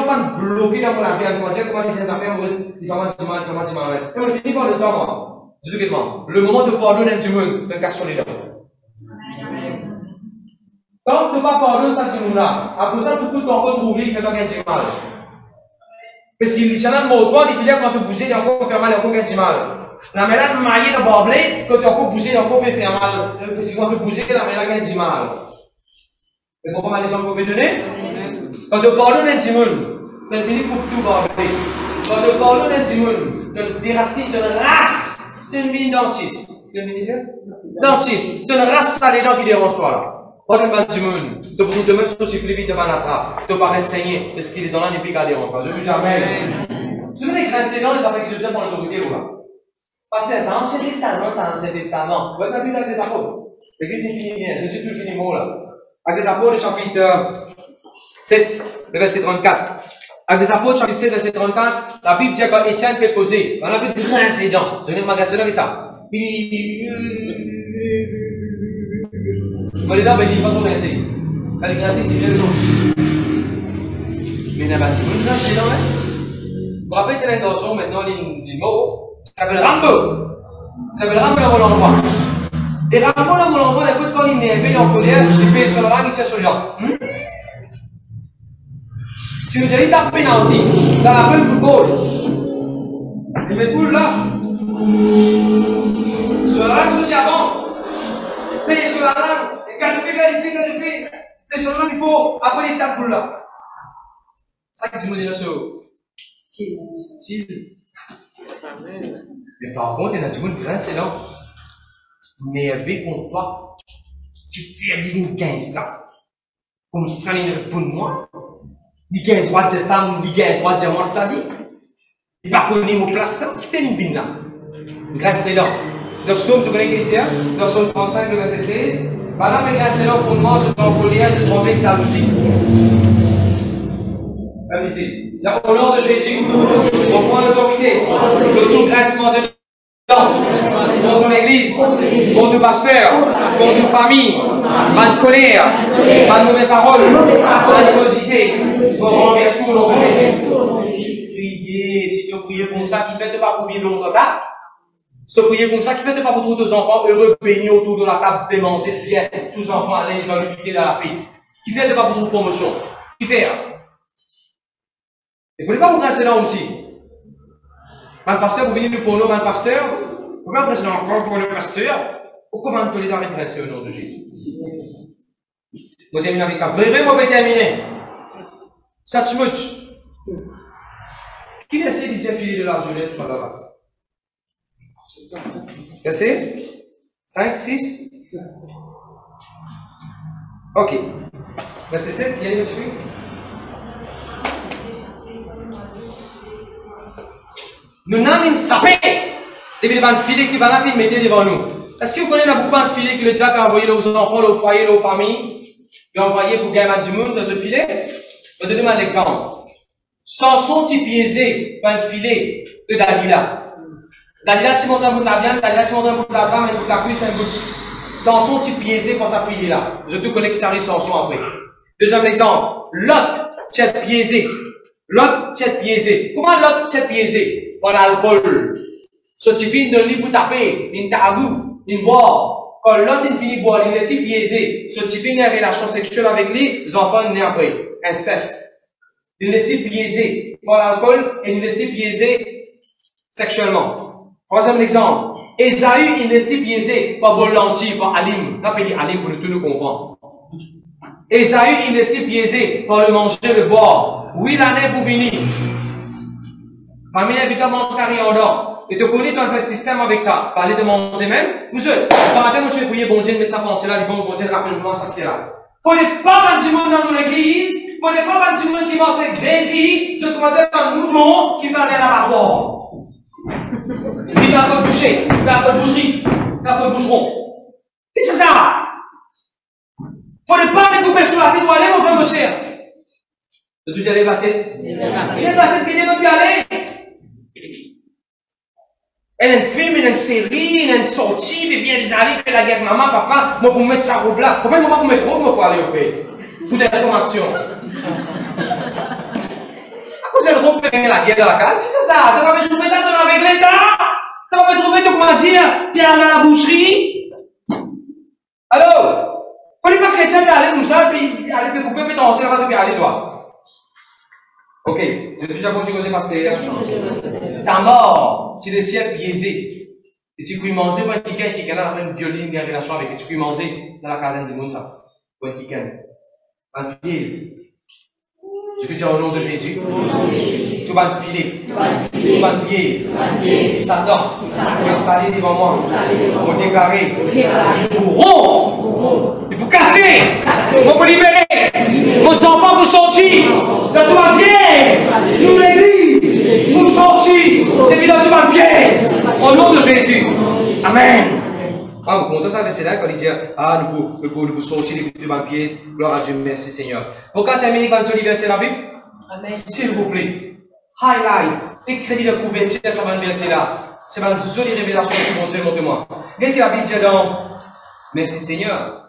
pas bloquer dans la vie, on dit comment les affaires, différemment, et on finit par le temps, le moment de pardonner un monde, de casser les dents. Quand tu ne vas pas pardonner ça, après ça, tout ton retrouver, il fait encore un mal. Parce qu'il y a un mot, toi, depuis là, quand tu bouges, il y a encore fait mal, il y a encore un mal. La mélange maillée de barblé, quand tu as encore bougé, il y a encore fait mal. Parce que quand tu bouges, la mélange a un mal. Vous comprenez l'exemple que vous pouvez donner? Quand tu pardonnes un monde, tu finis pour tout barblé. Quand tu pardonnes un monde, tu déracines de race, tu es une mine dentiste. Tu es une mine dentiste. Tu es une race, ça les dents qui dérange toi là. Pardonne pas du monde. Tu peux te mettre sur le plus vite devant la trappe. Tu peux pas saigner. Parce qu'il est dans l'année pique à des enfants. Je dis amen. Vous savez, les précédents, les affaires que je faisais pour l'autorité, ou là? Parce que c'est Ancien Testament, c'est Ancien Testament. Vous voyez la Bible avec les apôtres. L'église est finie bien, Jésus tout fini mot là. Avec les apôtres, chapitre 7, le verset 34. Avec les apôtres, chapitre 7, verset 34, la Bible dit que Étienne peut causer. On a vu de précédents. Vous venez de magasin là, qu'est-ce que ça? Vous voyez là, vous dites pas trop grincer. Quand les grincer, tu viens de l'autre. Mais il n'y a pas de précédent, hein? Vous vous rappelez, c'est l'intention maintenant, les mots. Ça s'appelle Rambo. Ça s'appelle Rambo dans mon endroit. Et Rambo dans mon endroit, écoute, quand il est énervé, il est en colère, il fait sur le rang, il tire sur les gens. Si vous allez taper penalty dans la fin de football, il met boule là. Sur la langue, c'est avant. Paye sur la langue. Et galopé. Et sur la langue, il faut après il tape boule là. Ça que tu me dis là sur style. Mais par contre, il y a du monde qui est là. Mais avec contre toi, tu fais dire 15 ans. Comme ça, il répond moi. Il gagne droit de ça, il gagne droit de moi, ça dit. Il va connaître mon place, qui fait une bine là. Grâce à là. Dans Somme, je connais chrétien, dans Somme 35, le verset 16. Voilà, mais grâce à là, pour moi, je dois colère, je dois mettre sa musique. Au nom de Jésus, on prend l'autorité de tout graissement de dents, contre l'église, contre pasteur, contre famille, pas de colère, pas de mauvaises paroles, pas d'animosité. On renverse tout au nom de Jésus. Priez, si tu pries comme ça, qui fait pas pour vivre longtemps, si tu pries comme ça, qui fait pas pour tous tes enfants heureux, bénis autour de la table, de manger bien, tous les enfants à l'aise dans l'unité dans la paix. Qui fait pas pour promotion. Qui fait? Il ne faut pas vous grâcer là aussi. Le pasteur, vous venez nous pour nous, le pasteur, vous ne pouvez pas encore pour le pasteur. Comment vous pouvez avec grâce au nom de Jésus? On termine avec ça. Vraiment, on va terminer. Ça te mouche. Qui essaie de dire filer de l'argent, soit là-bas? Cassé? 5, 6? Ok. Verset 7, il y a les monsieur. Nous n'avons sapé depuis les filets qui vont la mettre devant nous. Est-ce que vous connaissez beaucoup de filets que le diable a envoyé aux enfants, aux foyers, aux familles? Il a envoyé pour gagner du monde dans ce filet? Je vais donner un exemple. Samson t'y piésé par un filet de Dalila. Dalila, tu montes un bout de la viande, Dalila, tu montes un bout de la zame, un bout de la cuisse, un bout de... Samson t'y piésé par sa fille là. Je te connais qui t'arrive Samson après. Deuxième exemple. Lot t'y piésé. Lot t'y piésé. Comment Lot t'y piésé? Par l'alcool. Ce qui finit de lui pour taper, il t'a goût, il boit. Quand l'autre finit de boire, il laisse piéger. Ce qui finit une relation sexuelle avec lui, les enfants nés après. Inceste. Il laisse piéger par l'alcool et il laisse piéger sexuellement. Troisième exemple. Esaü, il laisse piéger par Bolanti, par Alim. Rappelez Alim pour tout nous comprendre. Esaü, il laisse piéger par le manger, le boire. Oui, l'année pour venir. Famille habite mon carré en or. Et tu connais dans le système avec ça. Parler de manger même. Monsieur, quand matin, tu veux prier, bon Dieu, mettre sa pensée là, bon Dieu, rappelle-moi ça, c'est là. Faut ne pas mettre du monde dans l'église. Faut ne pas mettre du monde qui pense avec Jésus. Ce qu'on dire un mouton qui va aller à la barre. Il va à boucher. Il va à boucherie. Il va à boucheron. Et c'est ça. Faut ne pas découper sur la tête pour aller, mon frère, mon cher. Tu dis, allez, la tête. Il est la tête qui ne veut plus aller. Elle a une film, elle a une série, elle a une sortie, et bien les alliés, puis la guerre, maman, papa, moi pour mettre sa robe là. En fait, moi pour mettre robe, moi pour aller au fait. Pour des informations. À cause de la robe, la guerre dans la case, qu'est-ce que c'est ça? Tu vas me trouver là, avec l'État? Tu vas me trouver, comment dire, puis aller à la boucherie? Alors, faut pas chrétien, puis aller comme ça, puis aller couper, puis t'en serrer, puis aller, toi. Ok, j'ai déjà continué parce que c'est mort, tu décides biaiser. Et tu peux manger pour quelqu'un qui a une violine, qui a une relation avec, et tu peux manger dans la caserne du monde, ça. Pour quelqu'un. Un piège. Je peux dire au nom de Jésus. Tout va te filer. Tout va te piège. Satan. Installé devant moi. Pour déclarer. Pour rompre. Et pour casser. Pour libérer. Vos enfants pour sortir. Ça doit bien. Nous l'église. Pour sortir. Jésus. Amen. Ah, vous comptez ça, verset là, quand il dit, ah, nous pouvons sortir les coups de pieds. Gloire à Dieu, merci Seigneur. Pourquoi terminer quand ce verset la Bible? Amen. S'il vous plaît, highlight, écrit le couverture, ça va verset là. C'est une jolie révélation que mon Dieu montre-moi. Regardez la Bible dit dans, merci Seigneur.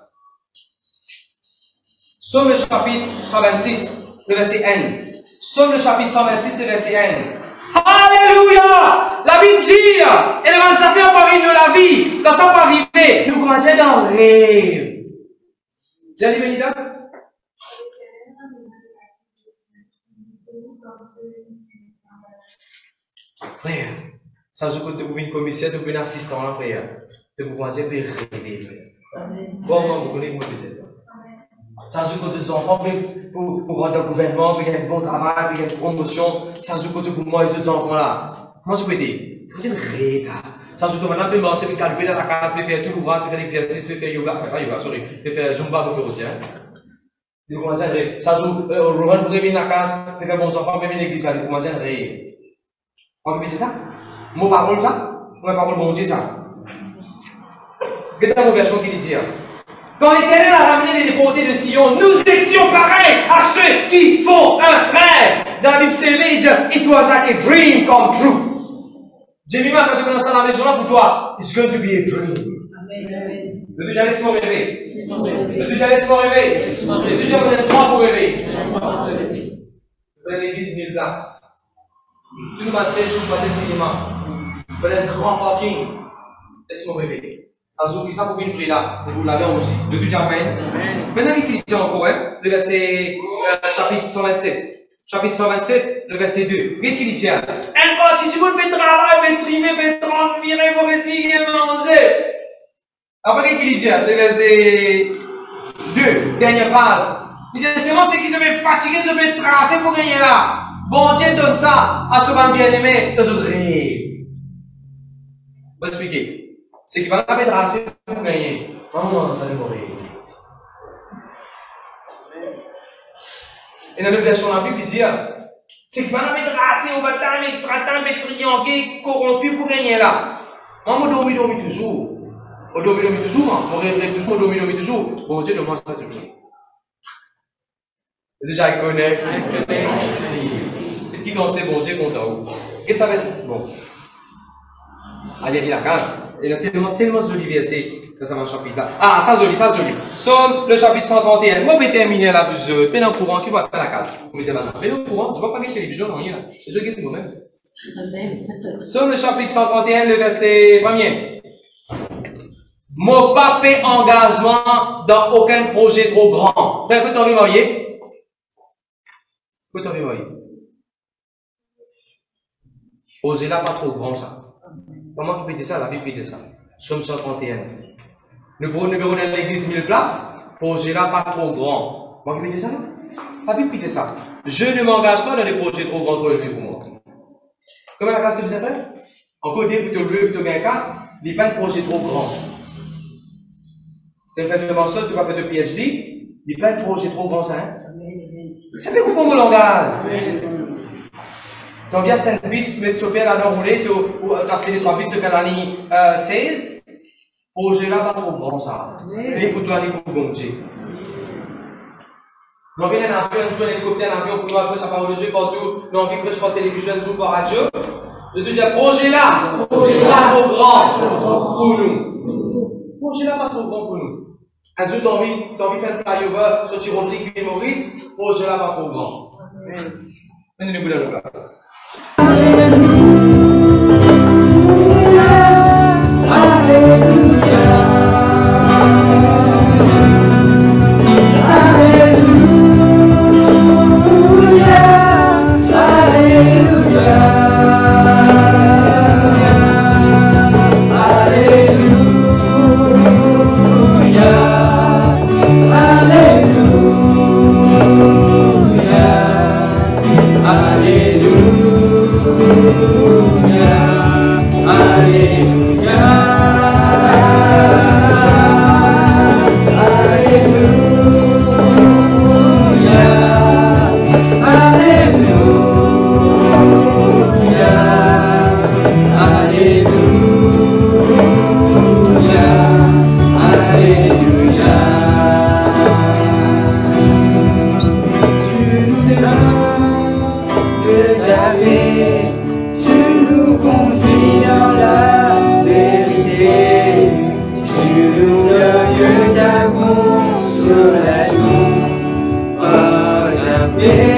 Somme le chapitre 126, le verset N. Somme le chapitre 126, le verset N. Alléluia! La Bible dit, et le ça fait apparaître de la vie. Quand ça va arriver, nous commençons dans le rêve. Tu as lu Benita? Frère, ça se compte de vous une commissaire, de vous une assistant là, frère. De vous commencer à rêver, frère. Comment vous connaissez, moi, peut-être? Ça se compte des enfants pour rendre le gouvernement, pour gagner un bon travail, pour gagner une promotion. Ça se compte pour moi et ces enfants-là. Comment je peux dire? Il faut dire rêve. Ça se compte maintenant, pour commencer à calculer dans la classe, pour faire tout l'ouvrage, pour faire l'exercice, pour faire yoga, pas yoga, sorry, pour faire zumba, pour faire autre. Il commence à rêver. Ça se compte, Roman pour revenir dans la classe, pour faire bons enfants, pour revenir à l'église, il commence à rêver. On peut dire ça? Mon parole, ça? C'est ma parole, mon Dieu, ça? Regardez la version qui dit. Quand l'Éternel a ramené les déportés de Sion, nous étions pareils à ceux qui font un rêve. Dans la Bible, c'est il dit, it was like a dream come true. Jemima, quand tu commences à la maison là pour toi, it's going to be a dream. Amen. Le Dieu, laisse-moi rêver. Le Dieu, laisse-moi rêver. Le Dieu, j'ai donné 3 pour rêver. Je prenais l'église 1000 places. Tout le monde sait, je vous parle de cinéma. Je prenais un grand parking. Laisse-moi rêver. Ça se trouve, ça pour une prière là, vous l'avez aussi. Le Dieu, Amen. Maintenant, il dit encore, le verset, chapitre 127. Chapitre 127, le verset 2. Qu'est-ce qu'il dit? Un parti du monde fait travail, fait trimer, fait transpirer, pour essayer de manger. Après, qu'est-ce qu'il dit? Le verset 2, dernière phrase. Il dit, c'est moi, c'est qui se fait fatiguer, se fait tracer pour gagner là. Bon Dieu donne ça à ce bien-aimé, aux autres rêves. Je vais expliquer. C'est qu'il va pas être assez pour gagner. Maman, ça va mourir. Et dans la version de la Bible, il dit, c'est qu'il va pas être assez au bataille, extra temps, triangé, corrompu pour gagner là. Maman, dormi toujours. On dormi toujours, on rêve toujours, on dormi toujours. Bon Dieu, demande ça toujours. Déjà, il connaît. Qui connaît bon Dieu content. Et ça va être bon. Allez, il a il y a tellement de jolis versets dans ce chapitre-là. Ah, ça joli. Somme le chapitre 131. Moi, je vais terminer là, vous êtes en courant, qui va faire la case. Vous me dites maintenant, mais en courant, je ne vais pas faire une télévision, non, rien. C'est je qui vous-même. Somme le chapitre 131, le verset 1er. Mon pas fait engagement dans aucun projet trop grand. Frère, que t'en voyez? Que t'en voyez? Osez là, pas trop grand, ça. Comment tu peux dire ça? La Bible dit ça. Somme 131. Nous prenons l'église 1000 places. Projet là pas trop grand. Comment tu peux dire ça? La Bible dit ça. Je ne m'engage pas dans les projets trop grands pour moi. Comment la classe se disait? Encore dire que tu veux que tu aies un casse, il n'y a pas de projet trop grand. Tu fais de master, tu vas faire de PhD, il n'y a pas de projet trop grand, ça. Ça fait comprendre mon langage. Donc, il y a cette piste, mais tu fais la roulette ou casser les 3 pistes de faire la ligne 16. Projet là, pas trop grand, ça. Les pour toi, les pour goncher. Donc, il y a un avion, un hélicoptère, un avion, pour nous, après, ça parle de Dieu partout. Donc, il prêche par télévision, un par radio. Le deuxième projet là, pas trop grand pour nous. Projet là, pas trop grand pour nous. Un jour, t'as envie de faire un flyover sur Rodrigue et Maurice, projet là, pas trop grand. Menez-nous dans la place. Alléluia. paix, tu nous conduis dans la vérité, tu nous donnes ta consolation. Oh, ta paix.